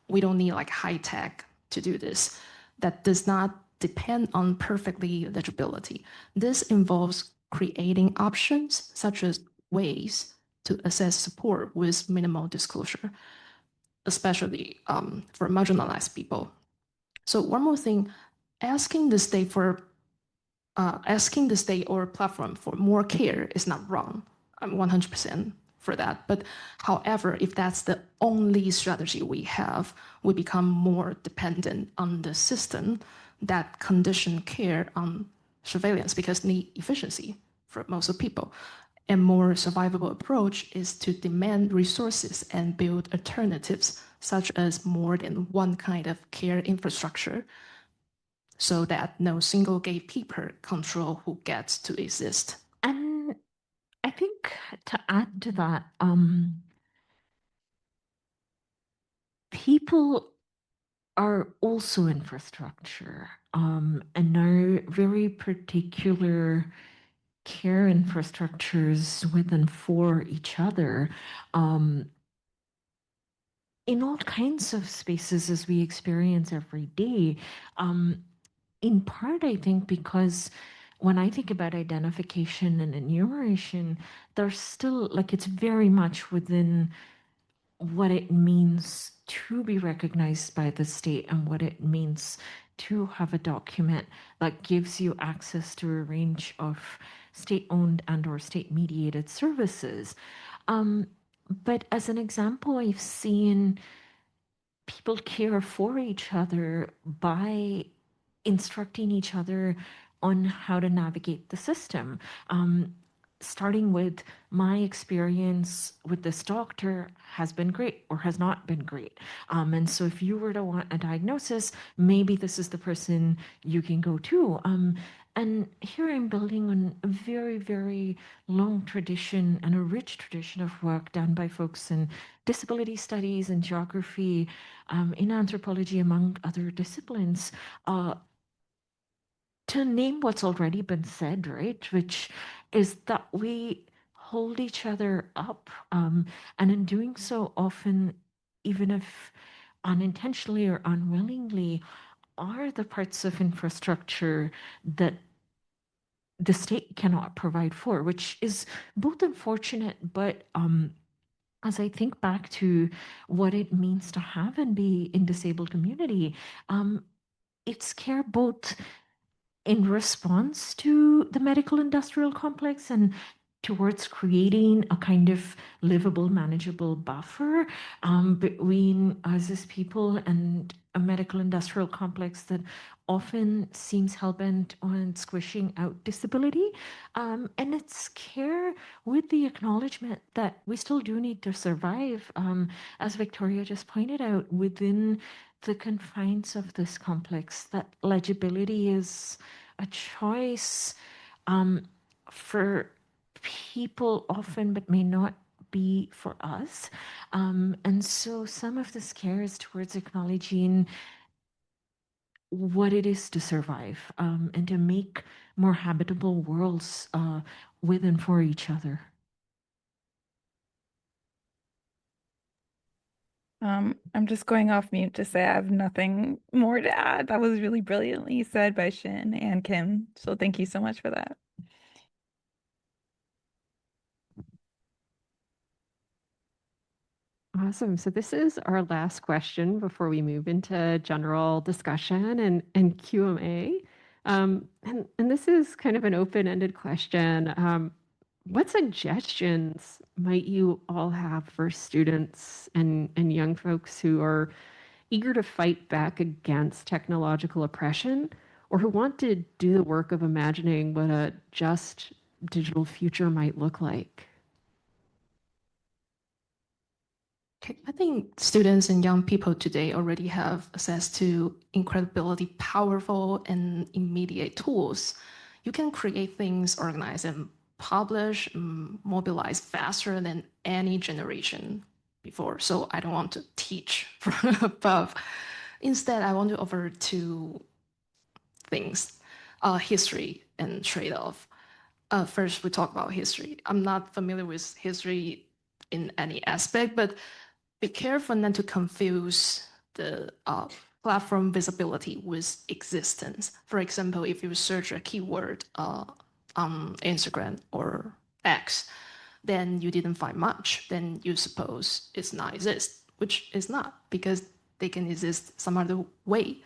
We don't need like high tech to do this. That does not depend on perfectly legibility. This involves creating options such as ways to access support with minimal disclosure, especially for marginalized people. So one more thing, asking the state or platform for more care is not wrong. I'm 100% for that. But however, if that's the only strategy we have, we become more dependent on the system that condition care on surveillance because need efficiency for most of people. A more survivable approach is to demand resources and build alternatives, such as more than one kind of care infrastructure, so that no single gatekeeper control who gets to exist. And I I think to add to that, people are also infrastructure, and are very particular care infrastructures with and for each other, in all kinds of spaces as we experience every day. In part, I think, because when I think about identification and enumeration, there's still like it's very much within what it means to be recognized by the state and what it means to have a document that gives you access to a range of state-owned and or state-mediated services. But as an example, I've seen people care for each other by instructing each other on how to navigate the system. Starting with my experience with this doctor has been great or has not been great. And so if you were to want a diagnosis, maybe this is the person you can go to. And here I'm building on a very, very long tradition and a rich tradition of work done by folks in disability studies and geography, in anthropology, among other disciplines, to name what's already been said, right? Which is that we hold each other up. And in doing so, often, even if unintentionally or unwillingly, are the parts of infrastructure that the state cannot provide for, which is both unfortunate, but as I think back to what it means to have and be in disabled community, it's care both in response to the medical industrial complex and towards creating a kind of livable, manageable buffer between us as people and a medical industrial complex that often seems hell-bent on squishing out disability. And it's care with the acknowledgement that we still do need to survive, as Victoria just pointed out, within the confines of this complex, that legibility is a choice for people often, but may not be for us. And so some of this care is towards acknowledging what it is to survive, and to make more habitable worlds with and for each other. I'm just going off mute to say I have nothing more to add. That was really brilliantly said by Shin and Kim. So thank you so much for that. Awesome. So this is our last question before we move into general discussion and Q&A. And this is kind of an open-ended question. What suggestions might you all have for students and young folks who are eager to fight back against technological oppression or who want to do the work of imagining what a just digital future might look like? Okay, I think students and young people today already have access to incredibly powerful and immediate tools. You can create things, organize and publish, mobilize faster than any generation before. So I don't want to teach from above. Instead, I want to offer two things, history and trade-off. First, we talk about history. I'm not familiar with history in any aspect, but be careful not to confuse the platform visibility with existence. For example, if you search a keyword on Instagram or X, then you didn't find much, then you suppose it's not exist, which is not, because they can exist some other way.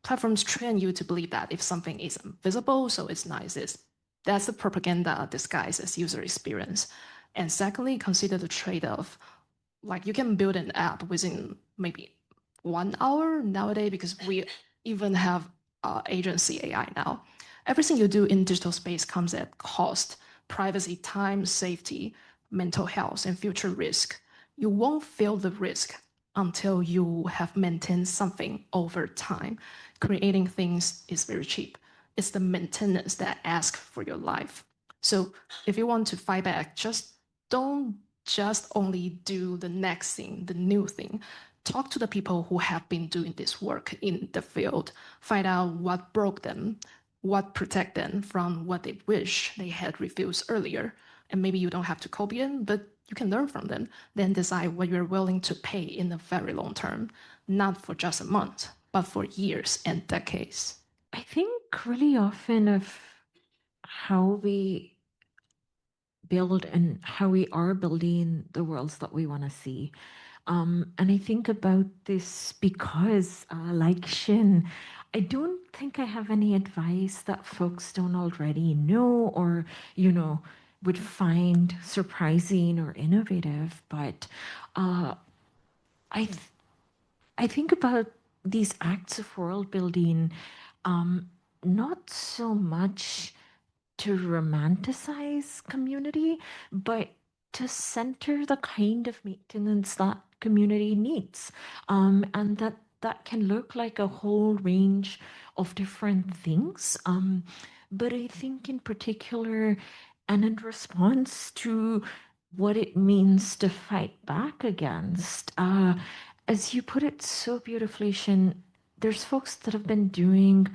Platforms train you to believe that if something isn't visible, so it's not exist. That's the propaganda disguised as user experience. And secondly, consider the trade-off. Like you can build an app within maybe 1 hour nowadays, because we even have agency AI now. Everything you do in digital space comes at cost: privacy, time, safety, mental health, and future risk. You won't feel the risk until you have maintained something over time. Creating things is very cheap. It's the maintenance that asks for your life. So if you want to fight back, don't just only do the next thing, the new thing. Talk to the people who have been doing this work in the field. Find out what broke them, what protect them from what they wish they had refused earlier. And maybe you don't have to copy them, but you can learn from them. Then decide what you're willing to pay in the very long term, not for just a month, but for years and decades. I think really often of how we build and how we are building the worlds that we want to see. And I think about this because, like Shin, I don't think I have any advice that folks don't already know or, would find surprising or innovative. But I, th- I think about these acts of world building, not so much to romanticize community, but to center the kind of maintenance that community needs. And that can look like a whole range of different things. But I think in particular, and in response to what it means to fight back against, as you put it so beautifully, Shin, there's folks that have been doing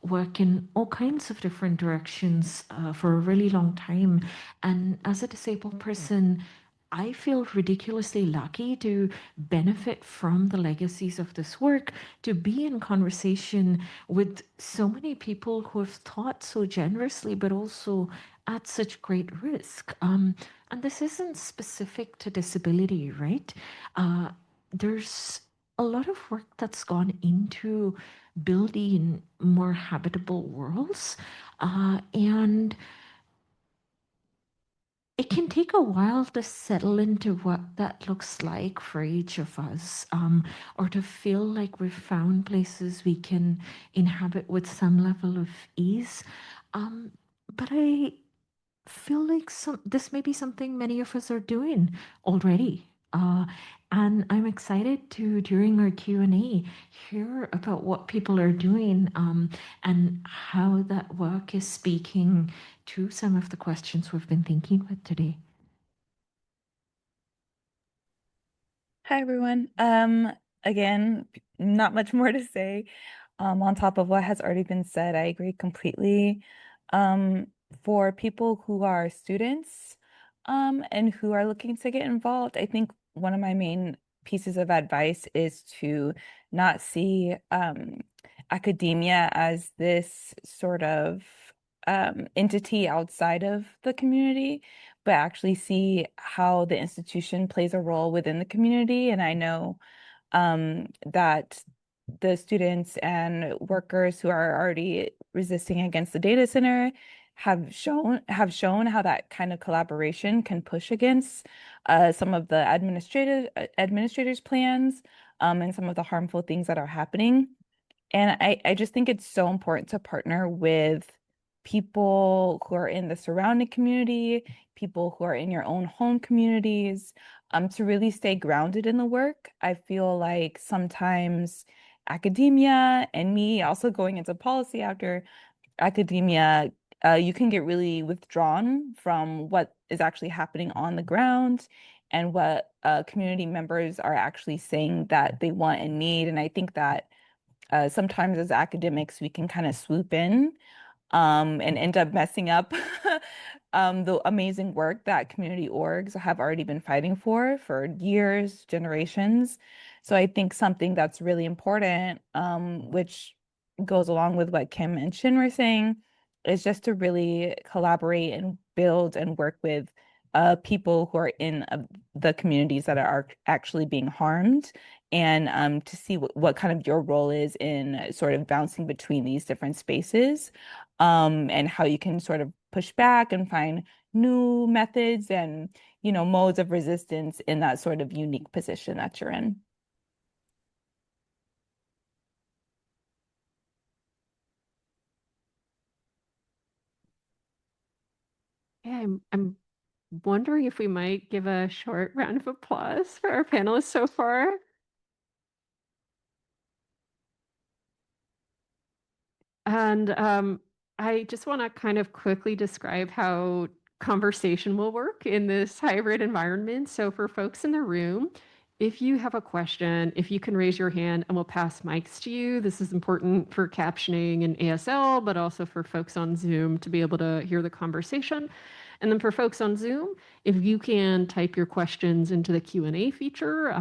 work in all kinds of different directions for a really long time. And as a disabled person, I feel ridiculously lucky to benefit from the legacies of this work, to be in conversation with so many people who have taught so generously, but also at such great risk. And this isn't specific to disability, right? There's a lot of work that's gone into building more habitable worlds. And it can take a while to settle into what that looks like for each of us, or to feel like we've found places we can inhabit with some level of ease. But I feel like this may be something many of us are doing already. And I'm excited to, during our Q&A, hear about what people are doing and how that work is speaking to some of the questions we've been thinking with today. Hi, everyone. Again, not much more to say. On top of what has already been said, I agree completely. For people who are students, and who are looking to get involved, I think one of my main pieces of advice is to not see academia as this sort of entity outside of the community, but actually see how the institution plays a role within the community. And I know that the students and workers who are already resisting against the data center have shown how that kind of collaboration can push against some of the administrators' plans, and some of the harmful things that are happening. And I just think it's so important to partner with people who are in the surrounding community, people who are in your own home communities, to really stay grounded in the work. I feel like sometimes academia and me also going into policy after academia, you can get really withdrawn from what is actually happening on the ground and what community members are actually saying that they want and need. And I think that sometimes as academics, we can kind of swoop in and end up messing up the amazing work that community orgs have already been fighting for years, generations. So I think something that's really important, which goes along with what Kim and Shin were saying, is just to really collaborate and build and work with people who are in the communities that are actually being harmed, and to see what kind of your role is in sort of bouncing between these different spaces, and how you can sort of push back and find new methods and, modes of resistance in that sort of unique position that you're in. Yeah, I'm wondering if we might give a short round of applause for our panelists so far. And I just want to kind of quickly describe how conversation will work in this hybrid environment. So for folks in the room, if you have a question, if you can raise your hand and we'll pass mics to you. This is important for captioning in ASL, but also for folks on Zoom to be able to hear the conversation. And then for folks on Zoom, if you can type your questions into the Q&A feature,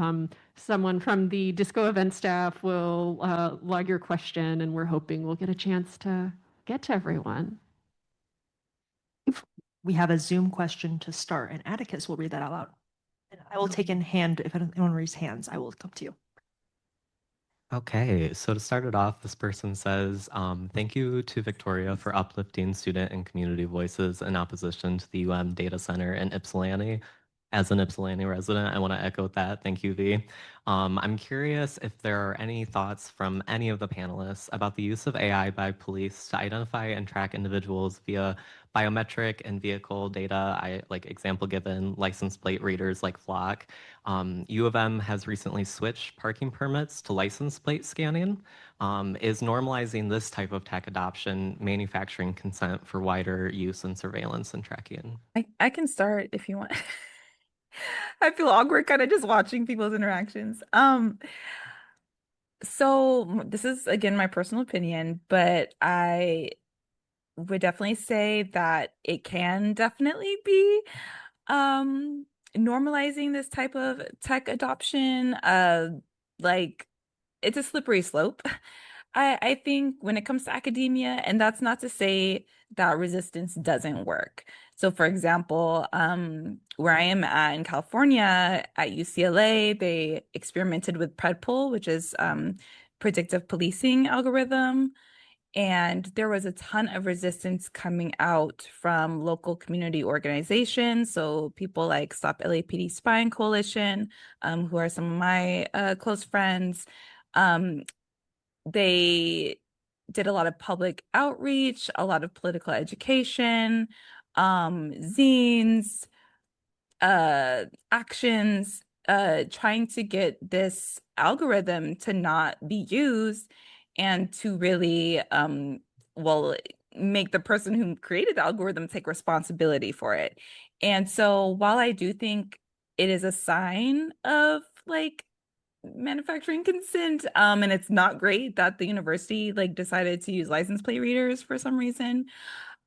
someone from the Disco event staff will log your question, and we're hoping we'll get a chance to get to everyone. We have a Zoom question to start, and Atticus will read that out loud. And I will take in hand if anyone raises hands. I will come to you. Okay, so to start it off, this person says, thank you to Victoria for uplifting student and community voices in opposition to the data center in Ypsilanti. As an Ypsilanti resident, I want to echo that. Thank you, V. I'm curious if there are any thoughts from any of the panelists about the use of AI by police to identify and track individuals via biometric and vehicle data. Like example given, license plate readers like Flock. U of M has recently switched parking permits to license plate scanning. Is normalizing this type of tech adoption manufacturing consent for wider use and surveillance and tracking? I can start if you want. I feel awkward kind of just watching people's interactions. So this is again my personal opinion, but I would definitely say that it can definitely be normalizing this type of tech adoption. Like it's a slippery slope. I think when it comes to academia, and that's not to say that resistance doesn't work. So, for example, where I am at in California at UCLA, they experimented with predpol, which is predictive policing algorithm. And there was a ton of resistance coming out from local community organizations. So people like Stop LAPD Spying Coalition, who are some of my close friends. They did a lot of public outreach, a lot of political education, zines, actions, trying to get this algorithm to not be used and to really, well, make the person who created the algorithm take responsibility for it. And so while I do think it is a sign of like manufacturing consent, and it's not great that the university like decided to use license plate readers for some reason,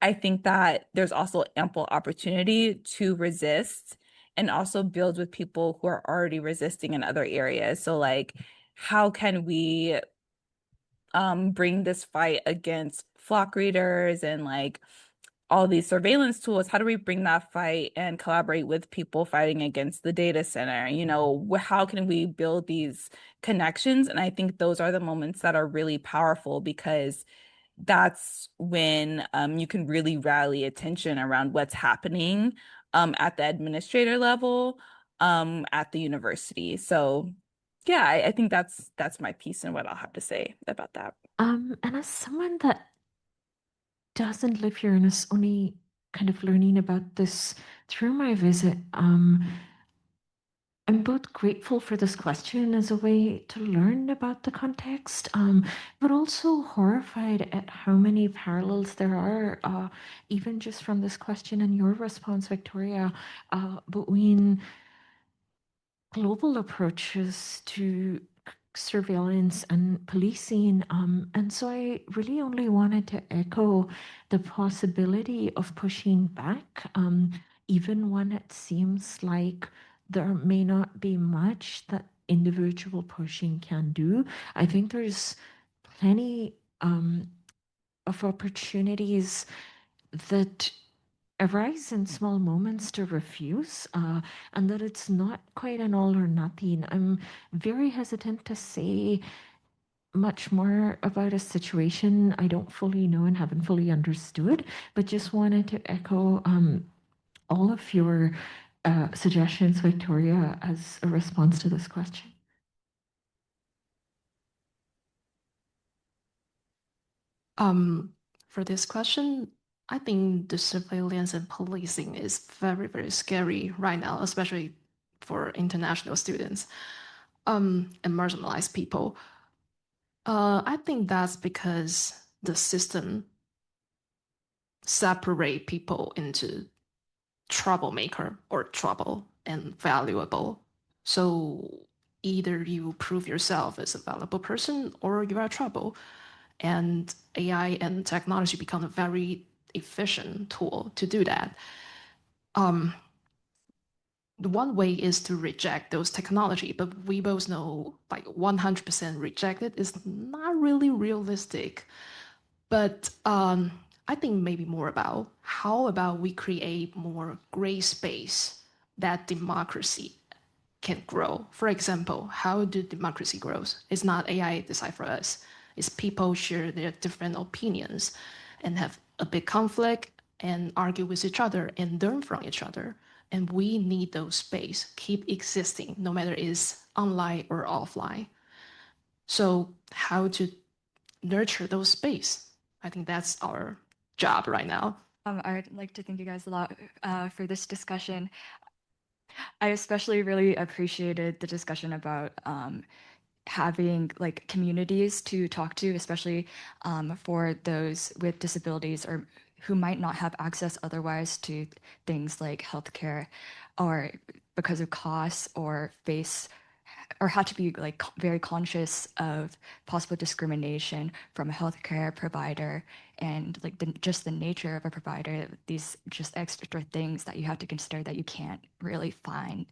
I think that there's also ample opportunity to resist and also build with people who are already resisting in other areas. So like, how can we bring this fight against flock readers and like all these surveillance tools? How do we bring that fight and collaborate with people fighting against the data center? You know, how can we build these connections? And I think those are the moments that are really powerful because that's when you can really rally attention around what's happening at the administrator level at the university. So yeah, I think that's my piece and what I'll have to say about that. And as someone that doesn't live here and is only kind of learning about this through my visit, I'm both grateful for this question as a way to learn about the context, but also horrified at how many parallels there are, even just from this question and your response, Victoria, between global approaches to surveillance and policing. And so I really only wanted to echo the possibility of pushing back, even when it seems like there may not be much that individual pushing can do. I think there's plenty of opportunities that arise in small moments to refuse, and that it's not quite an all or nothing. I'm very hesitant to say much more about a situation I don't fully know and haven't fully understood, but just wanted to echo all of your suggestions, Victoria, as a response to this question. For this question, I think the surveillance and policing is very, very scary right now, especially for international students and marginalized people. I think that's because the system separate people into troublemaker or trouble and valuable. So either you prove yourself as a valuable person or you are trouble. And AI and technology become a very efficient tool to do that. The one way is to reject those technology, but we both know like 100% rejected is not really realistic. But I think maybe more about how about we create more gray space that democracy can grow. For example, how do democracy grows? It's not AI decide for us. It's people share their different opinions and have a big conflict and argue with each other and learn from each other. And we need those space keep existing, no matter is online or offline. So how to nurture those space? I think that's our job right now. I'd like to thank you guys a lot for this discussion. I especially really appreciated the discussion about having like communities to talk to, especially for those with disabilities or who might not have access otherwise to things like healthcare, or because of costs or face or had to be like very conscious of possible discrimination from a healthcare provider, and like just the nature of a provider, these just extra things that you have to consider that you can't really find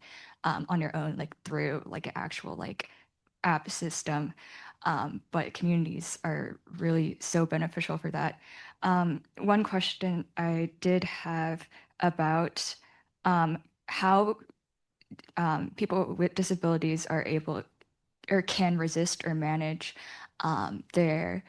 on your own, like through like an actual like app system. But communities are really so beneficial for that. One question I did have about how people with disabilities are able or can resist or manage their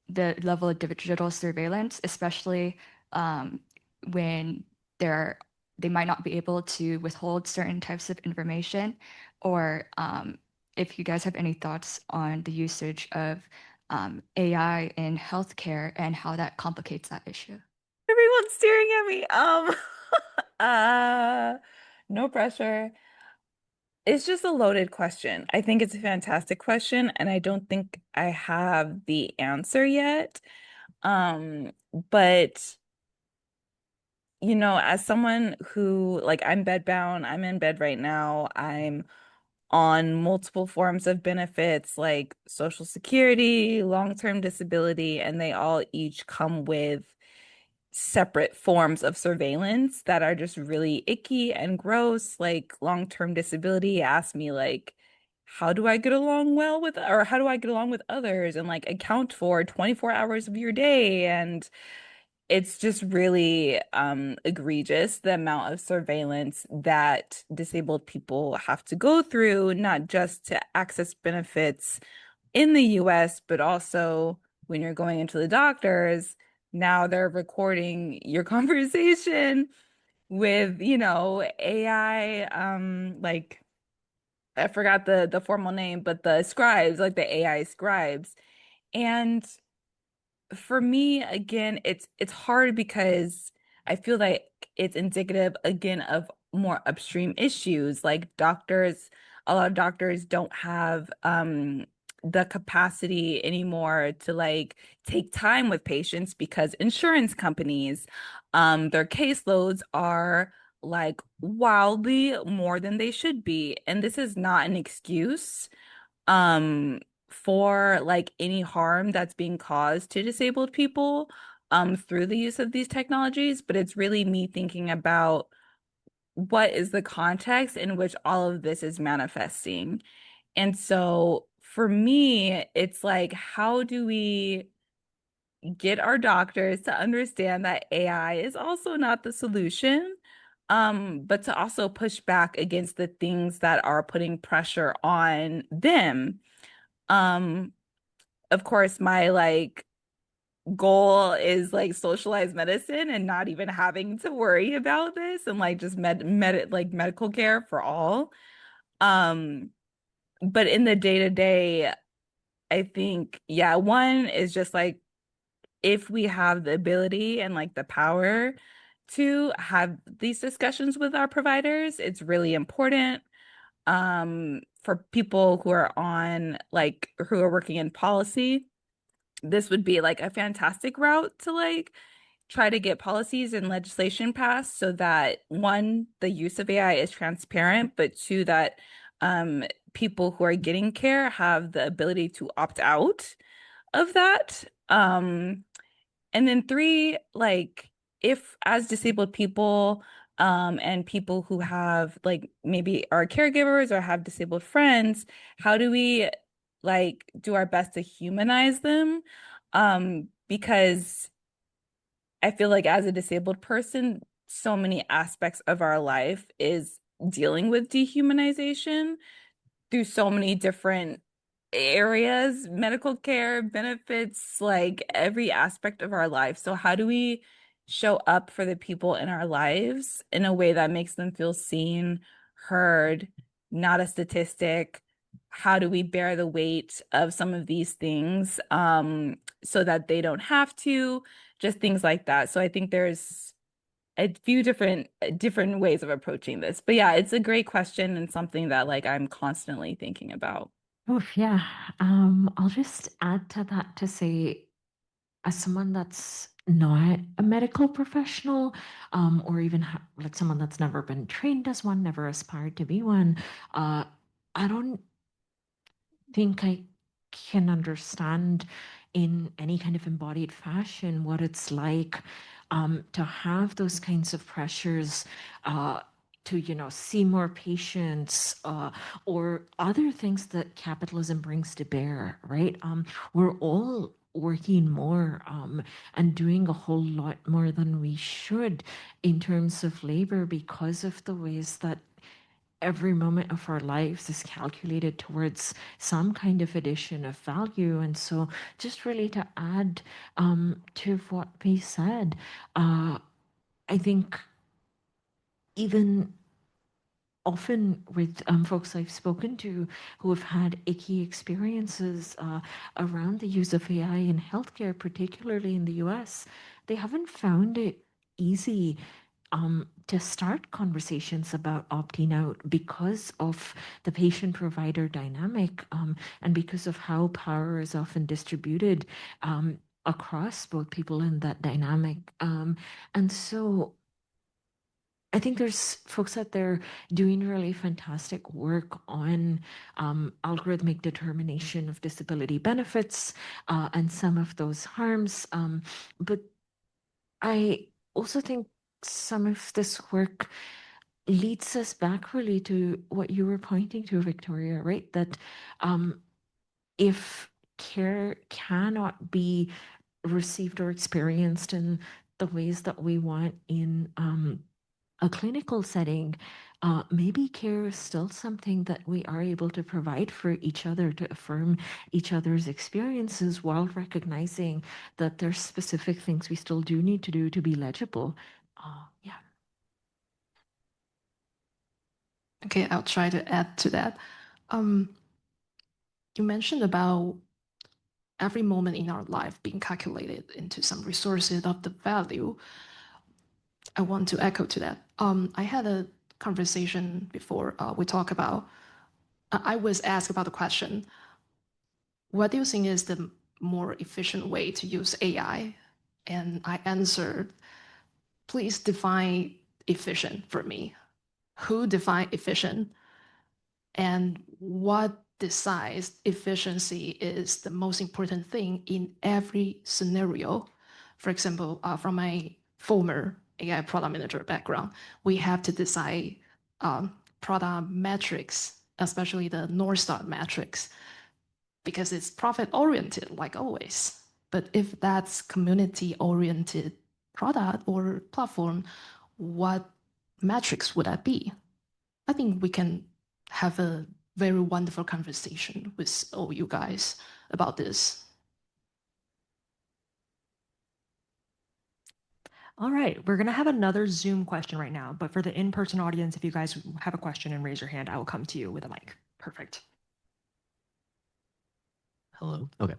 the level of digital surveillance, especially when they might not be able to withhold certain types of information, or if you guys have any thoughts on the usage of AI in healthcare and how that complicates that issue. Everyone's staring at me. No pressure. It's just a loaded question. I think it's a fantastic question, and I don't think I have the answer yet. But as someone who, like, I'm bedbound, I'm in bed right now, I'm on multiple forms of benefits like Social Security, long-term disability, and they all each come with separate forms of surveillance that are just really icky and gross. Like long-term disability asks me like, how do I get along well with, or how do I get along with others and like account for 24 hours of your day? And it's just really egregious the amount of surveillance that disabled people have to go through, not just to access benefits in the US, but also when you're going into the doctors, now they're recording your conversation with, AI, like I forgot the formal name, but the scribes, like the AI scribes. And for me, again, it's hard because I feel like it's indicative again of more upstream issues. Like a lot of doctors don't have the capacity anymore to like take time with patients because insurance companies, their caseloads are like wildly more than they should be. And this is not an excuse um for like any harm that's being caused to disabled people through the use of these technologies, but it's really me thinking about what is the context in which all of this is manifesting. And so for me, it's like, how do we get our doctors to understand that AI is also not the solution, but to also push back against the things that are putting pressure on them. Um, of course, my like goal is like socialized medicine and not even having to worry about this and like just like medical care for all. Um, but in the day to day, I think, yeah, one is just like if we have the ability and like the power to have these discussions with our providers, it's really important for people who are on like who are working in policy. This would be like a fantastic route to like try to get policies and legislation passed so that one, the use of AI is transparent, but two, that people who are getting care have the ability to opt out of that. And then three, like if as disabled people and people who have like maybe are caregivers or have disabled friends, how do we like do our best to humanize them? Because I feel like as a disabled person, so many aspects of our life is dealing with dehumanization through so many different areas, medical care, benefits, like every aspect of our life. So how do we show up for the people in our lives in a way that makes them feel seen, heard, not a statistic? How do we bear the weight of some of these things so that they don't have to? Just things like that. So I think there's a few different ways of approaching this. But yeah, it's a great question and something that like I'm constantly thinking about. Oof, yeah. I'll just add to that to say, as someone that's not a medical professional, or even like someone that's never been trained as one, never aspired to be one, I don't think I can understand in any kind of embodied fashion what it's like to have those kinds of pressures to see more patients or other things that capitalism brings to bear, right? We're all working more and doing a whole lot more than we should in terms of labor because of the ways that every moment of our lives is calculated towards some kind of addition of value. And so, just really to add to what we said, I think even often with folks I've spoken to who have had icky experiences around the use of AI in healthcare, particularly in the US, they haven't found it easy to start conversations about opting out because of the patient provider dynamic and because of how power is often distributed across both people in that dynamic. And so I think there's folks out there doing really fantastic work on algorithmic determination of disability benefits and some of those harms. But I also think some of this work leads us back really to what you were pointing to, Victoria, right? That if care cannot be received or experienced in the ways that we want in a clinical setting, maybe care is still something that we are able to provide for each other to affirm each other's experiences while recognizing that there's specific things we still do need to do to be legible. Yeah. Okay, I'll try to add to that. You mentioned about every moment in our life being calculated into some resources of the value. I want to echo to that. I had a conversation before we talk about, I was asked about the question, what do you think is the more efficient way to use AI? And I answered, please define efficient for me. Who define efficient? And what decides efficiency is the most important thing in every scenario. For example, from my former AI product manager background, we have to decide product metrics, especially the North Star metrics, because it's profit oriented, like always. But if that's community oriented product or platform, what metrics would that be? I think we can have a very wonderful conversation with all you guys about this. All right, we're going to have another Zoom question right now, but for the in-person audience, if you guys have a question and raise your hand, I will come to you with a mic. Perfect. Hello. Okay.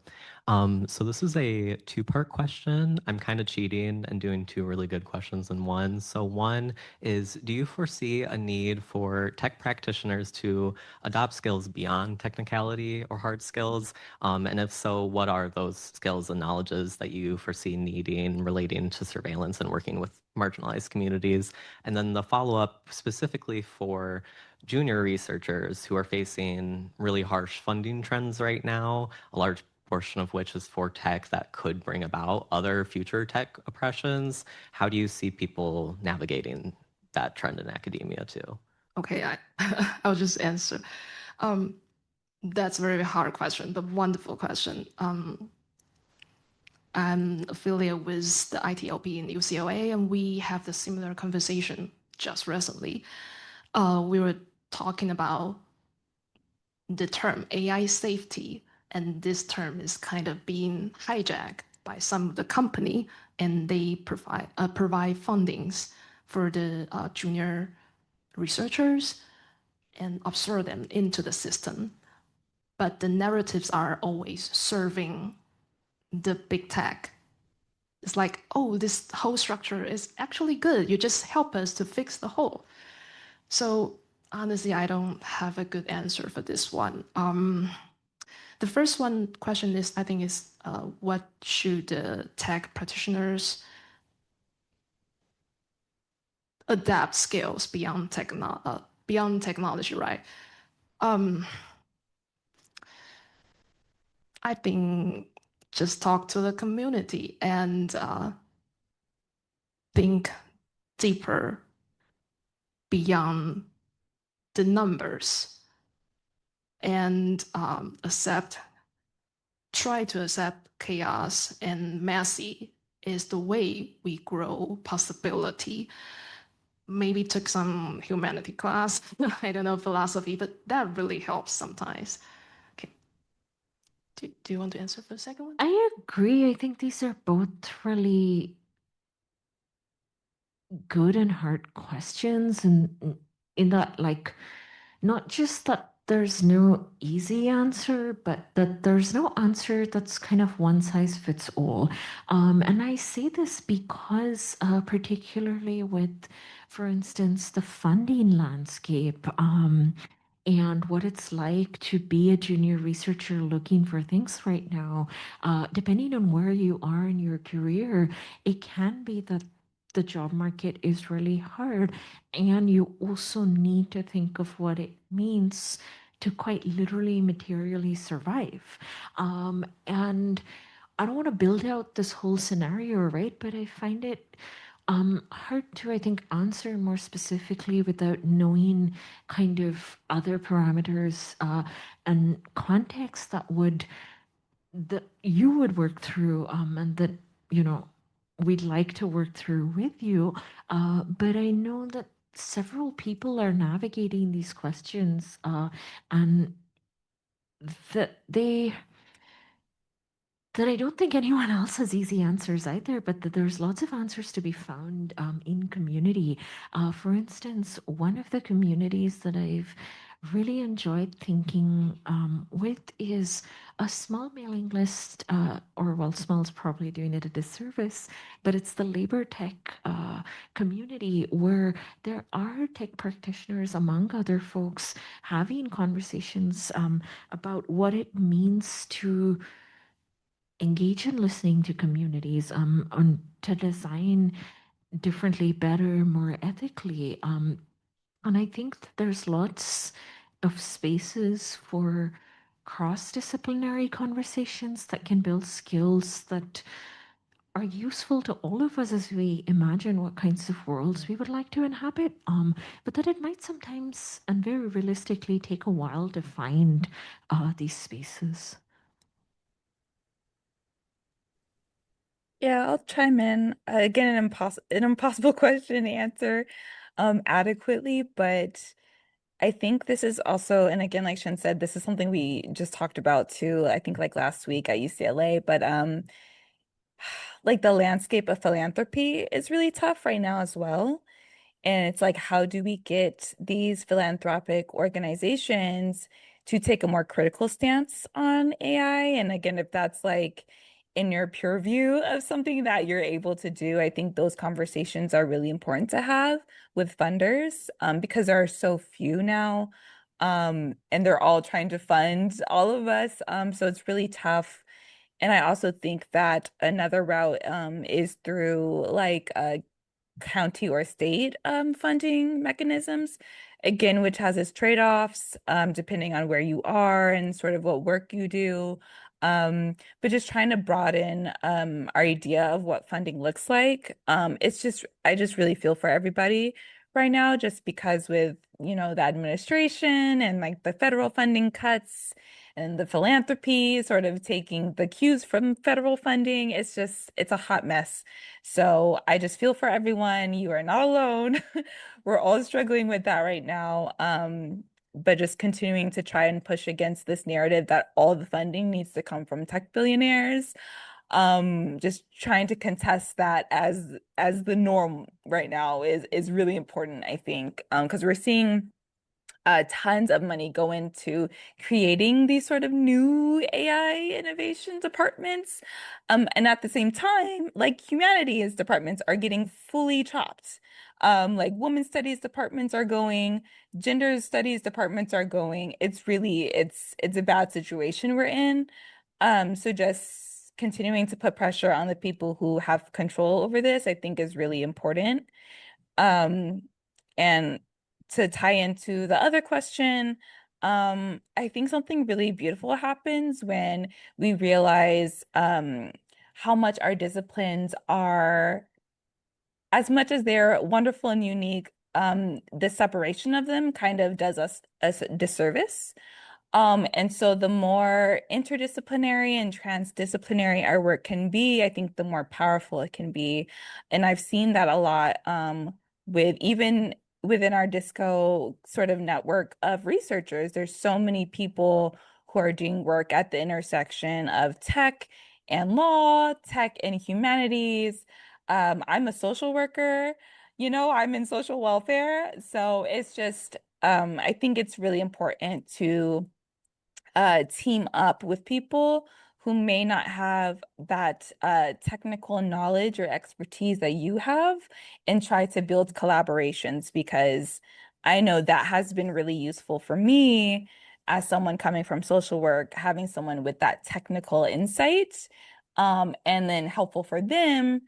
So this is a two-part question. I'm kind of cheating and doing two really good questions in one. So one is, do you foresee a need for tech practitioners to adopt skills beyond technicality or hard skills? And if so, what are those skills and knowledges that you foresee needing relating to surveillance and working with marginalized communities? And then the follow-up specifically for junior researchers who are facing really harsh funding trends right now, a large portion of which is for tech that could bring about other future tech oppressions. How do you see people navigating that trend in academia too? Okay, I'll just answer. That's a very hard question, but wonderful question. I'm affiliated with the ITLP in UCLA, and we have the similar conversation just recently. We were talking about the term AI safety, and this term is kind of being hijacked by some of the company, and they provide fundings for the junior researchers and absorb them into the system. But the narratives are always serving the big tech. It's like, oh, this whole structure is actually good. You just help us to fix the hole. So honestly, I don't have a good answer for this one. The first one question is, I think, is what should tech practitioners adapt skills beyond technology, right? I think just talk to the community and think deeper beyond the numbers and try to accept chaos and messy is the way we grow possibility. Maybe took some humanity class, I don't know, philosophy, but that really helps sometimes. Okay. Do you want to answer for the second one? I agree. I think these are both really good and hard questions, and in that, like, not just that there's no easy answer, but that there's no answer that's kind of one size fits all. And I say this because, particularly with, for instance, the funding landscape, and what it's like to be a junior researcher looking for things right now, depending on where you are in your career, it can be that the job market is really hard, and you also need to think of what it means to quite literally materially survive. And I don't want to build out this whole scenario, right? But I find it hard to, I think, answer more specifically without knowing kind of other parameters and context that you would work through, and that, you know, we'd like to work through with you. But I know that several people are navigating these questions, and that they that I don't think anyone else has easy answers either, but that there's lots of answers to be found in community. For instance, one of the communities that I've really enjoyed thinking with is a small mailing list, or well, small's probably doing it a disservice, but it's the labor tech community where there are tech practitioners, among other folks, having conversations about what it means to engage in listening to communities, on to design differently, better, more ethically. And I think that there's lots of spaces for cross-disciplinary conversations that can build skills that are useful to all of us as we imagine what kinds of worlds we would like to inhabit. But that it might sometimes and very realistically take a while to find these spaces. Yeah, I'll chime in. Again, an impossible question to answer adequately, but I think this is also, and again, like Shen said, this is something we just talked about too, I think like last week at UCLA, but like the landscape of philanthropy is really tough right now as well. And it's like, how do we get these philanthropic organizations to take a more critical stance on AI. And again, if that's like in your pure view of something that you're able to do, I think those conversations are really important to have with funders, because there are so few now, and they're all trying to fund all of us. So it's really tough. And I also think that another route is through like county or state funding mechanisms, again, which has its trade-offs depending on where you are and sort of what work you do. But just trying to broaden our idea of what funding looks like. I just really feel for everybody right now, just because with, the administration and like the federal funding cuts and the philanthropy sort of taking the cues from federal funding, it's a hot mess. So I just feel for everyone. You are not alone. We're all struggling with that right now. But just continuing to try and push against this narrative that all the funding needs to come from tech billionaires. Just trying to contest that as the norm right now is really important, I think, because we're seeing tons of money go into creating these sort of new AI innovation departments. And at the same time, like humanities departments are getting fully chopped. Like women's studies departments are going, gender studies departments are going. It's a bad situation we're in. So just continuing to put pressure on the people who have control over this, I think is really important. Um, and to tie into the other question, I think something really beautiful happens when we realize how much our disciplines are, as much as they're wonderful and unique, the separation of them kind of does us a disservice. And so the more interdisciplinary and transdisciplinary our work can be, I think the more powerful it can be. And I've seen that a lot with even within our disco sort of network of researchers. There's so many people who are doing work at the intersection of tech and law, tech and humanities. I'm a social worker, I'm in social welfare. So it's just, I think it's really important to team up with people who may not have that technical knowledge or expertise that you have and try to build collaborations, because I know that has been really useful for me as someone coming from social work, having someone with that technical insight, and then helpful for them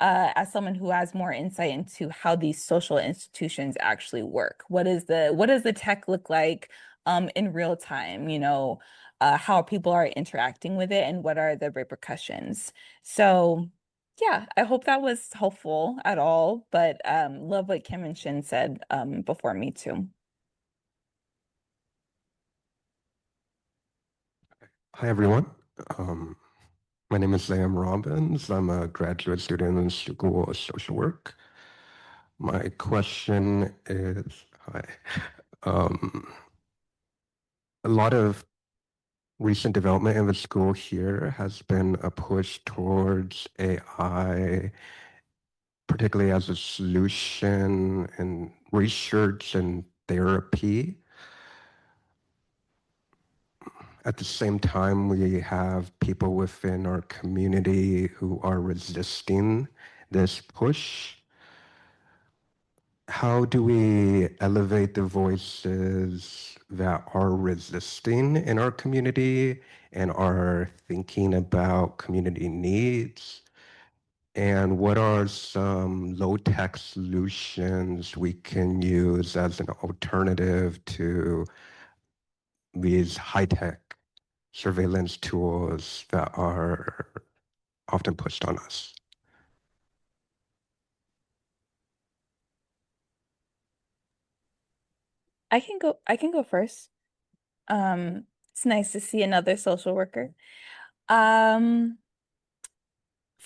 as someone who has more insight into how these social institutions actually work. What does the tech look like in real time? How people are interacting with it and what are the repercussions. So yeah, I hope that was helpful at all, but love what Kim and Shin said before me too. Hi, everyone. My name is Sam Robbins. I'm a graduate student in the School of Social Work. My question is, hi. A lot of recent development in the school here has been a push towards AI, particularly as a solution in research and therapy. At the same time, we have people within our community who are resisting this push. How do we elevate the voices that are resisting in our community and are thinking about community needs? And what are some low-tech solutions we can use as an alternative to these high-tech surveillance tools that are often pushed on us? I can go first. It's nice to see another social worker. Um,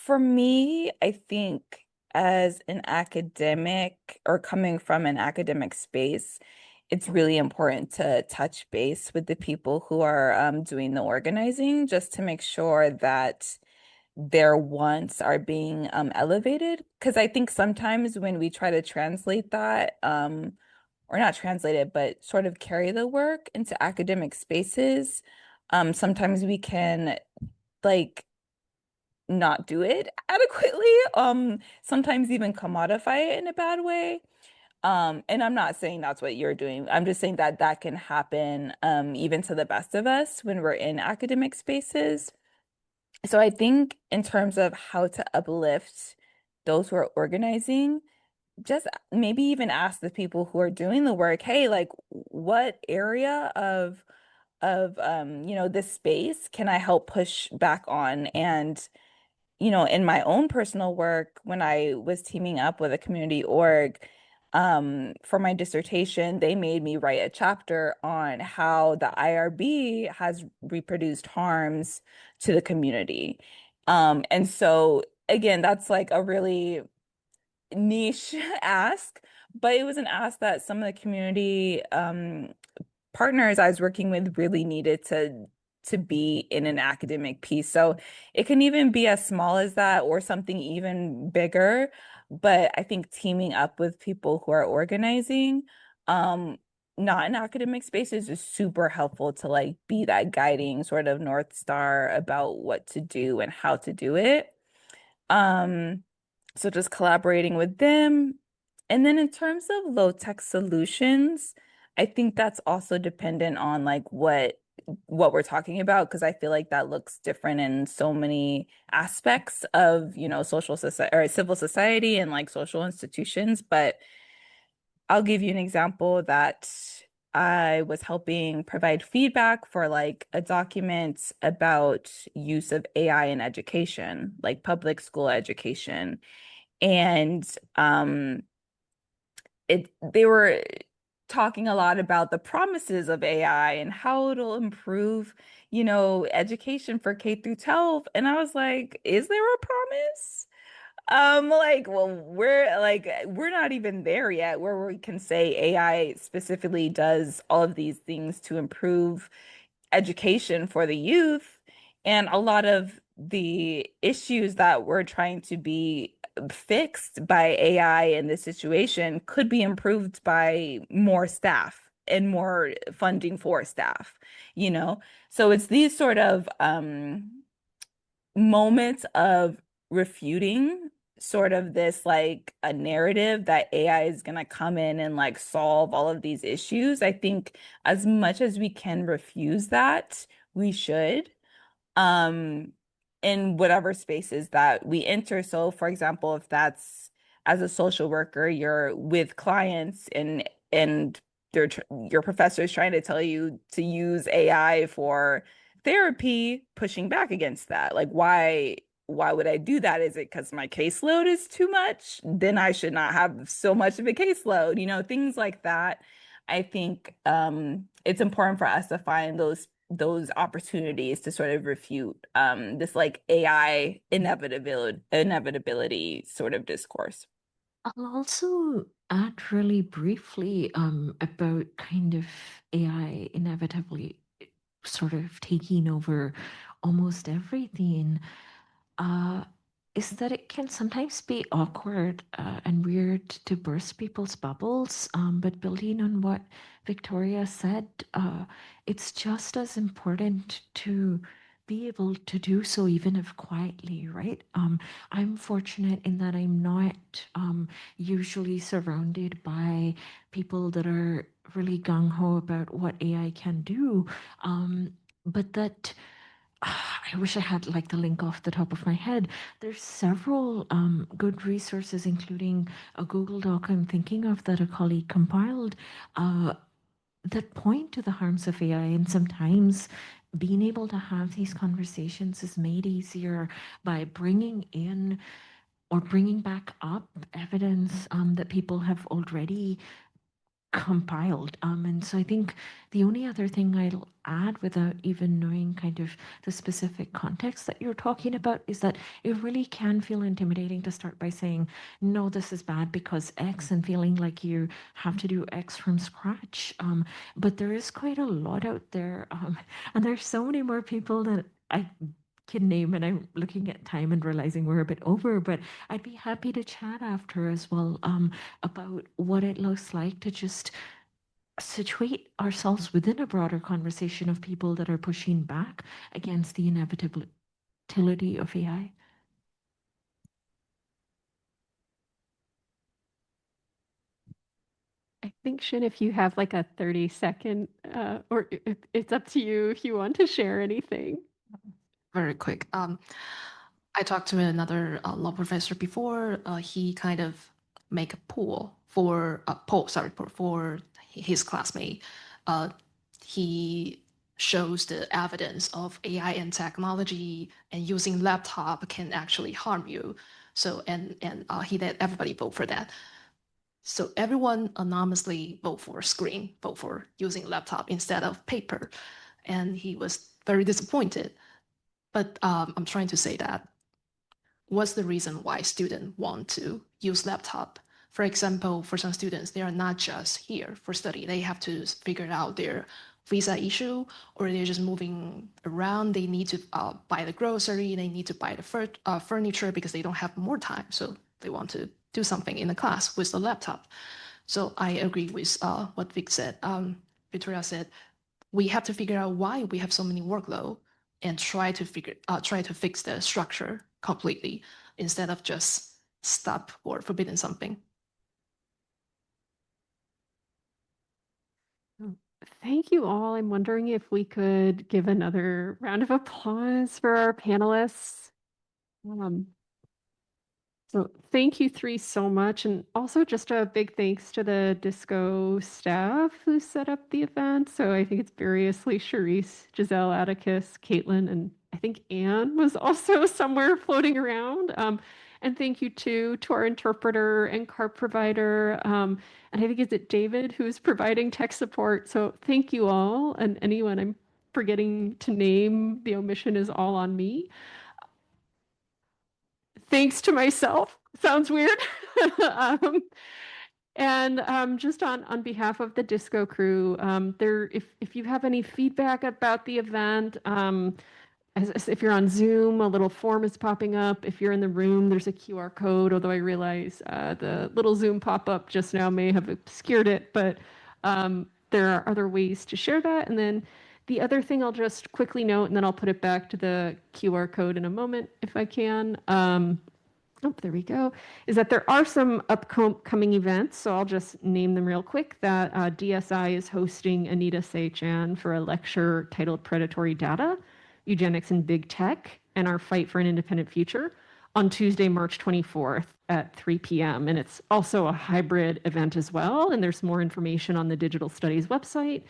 For me, I think as an academic or coming from an academic space, it's really important to touch base with the people who are doing the organizing, just to make sure that their wants are being elevated. Because I think sometimes when we try to translate that, or not translate it, but sort of carry the work into academic spaces. Sometimes we can like not do it adequately. Sometimes even commodify it in a bad way. And I'm not saying that's what you're doing. I'm just saying that that can happen, even to the best of us when we're in academic spaces. So I think in terms of how to uplift those who are organizing, just maybe even ask the people who are doing the work, hey, like what area of this space can I help push back on? And in my own personal work, when I was teaming up with a community org, for my dissertation, they made me write a chapter on how the IRB has reproduced harms to the community. And so again, that's like a really niche ask, but it was an ask that some of the community partners I was working with really needed to be in an academic piece. So it can even be as small as that or something even bigger. But I think teaming up with people who are organizing, not in academic spaces, is super helpful to like be that guiding sort of North Star about what to do and how to do it. Um, so just collaborating with them. And then in terms of low tech solutions, I think that's also dependent on like what we're talking about, because I feel like that looks different in so many aspects of, social society or civil society and like social institutions. But I'll give you an example that I was helping provide feedback for like a document about use of AI in education, like public school education. And they were talking a lot about the promises of AI and how it'll improve, education for K through 12. And I was like, is there a promise? Like, well, we're not even there yet where we can say AI specifically does all of these things to improve education for the youth. And a lot of the issues that we're trying to be fixed by AI in this situation could be improved by more staff and more funding for staff, you know? So it's these sort of moments of refuting sort of this like a narrative that AI is going to come in and like solve all of these issues. I think as much as we can refuse that, we should um in whatever spaces that we enter. So for example, if that's as a social worker, you're with clients and your professor is trying to tell you to use AI for therapy, pushing back against that. Like why would I do that? Is it because my caseload is too much? Then I should not have so much of a caseload, things like that. I think it's important for us to find those opportunities to sort of refute this like AI inevitability sort of discourse. I'll also add really briefly about kind of AI inevitably sort of taking over almost everything. Uh, is that it can sometimes be awkward and weird to burst people's bubbles. But building on what Victoria said, it's just as important to be able to do so, even if quietly, right? I'm fortunate in that I'm not usually surrounded by people that are really gung ho about what AI can do. But that I wish I had like the link off the top of my head. There's several good resources, including a Google Doc I'm thinking of that a colleague compiled uh, that point to the harms of AI. And sometimes being able to have these conversations is made easier by bringing in or bringing back up evidence that people have already compiled. And so I think the only other thing I'll add without even knowing kind of the specific context that you're talking about is that it really can feel intimidating to start by saying, no, this is bad because X, and feeling like you have to do X from scratch. But there is quite a lot out there. And there's so many more people that I can name, and I'm looking at time and realizing we're a bit over, but I'd be happy to chat after as well about what it looks like to just situate ourselves within a broader conversation of people that are pushing back against the inevitability of AI. I think, Shin, if you have like a 30-second, or it's up to you if you want to share anything. Very quick. I talked to another law professor before. He kind of make a poll for for his classmate. He shows the evidence of AI and technology and using laptop can actually harm you. So and he let everybody vote for that. So everyone anonymously vote for screen, vote for using laptop instead of paper, and he was very disappointed. But I'm trying to say that what's the reason why students want to use laptop? For example, for some students, they are not just here for study. They have to figure out their visa issue, or they're just moving around. They need to buy the grocery. They need to buy the furniture because they don't have more time. So they want to do something in the class with the laptop. So I agree with what Vic said. Victoria said, we have to figure out why we have so many workload and try to fix the structure completely instead of just stop or forbidden something. Thank you all. I'm wondering if we could give another round of applause for our panelists. So thank you three so much. And also just a big thanks to the Disco staff who set up the event. So I think it's variously Charisse, Giselle, Atticus, Caitlin, and I think Anne was also somewhere floating around. And thank you too to our interpreter and card provider. And I think is it David who's providing tech support. So thank you all. And anyone I'm forgetting to name, the omission is all on me. Thanks to myself. Sounds weird. Just on behalf of the Disco crew, if you have any feedback about the event, if you're on Zoom, a little form is popping up. If you're in the room, there's a QR code, although I realize the little Zoom pop-up just now may have obscured it, but there are other ways to share that. And then the other thing I'll just quickly note, and then I'll put it back to the QR code in a moment if I can. Oh, there we go, is that there are some upcoming events. So I'll just name them real quick. That DSI is hosting Anita Saychan for a lecture titled Predatory Data, Eugenics in Big Tech, and Our Fight for an Independent Future on Tuesday, March 24th at 3 p.m. And it's also a hybrid event as well. And there's more information on the Digital Studies website.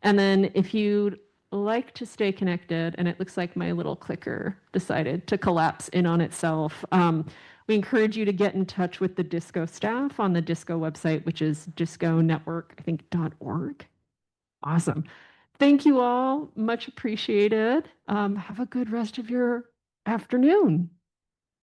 And then if you'd like to stay connected, and it looks like my little clicker decided to collapse in on itself, we encourage you to get in touch with the Disco staff on the Disco website, which is disconetwork, I think, .org. Awesome. Thank you all. Much appreciated. Have a good rest of your afternoon.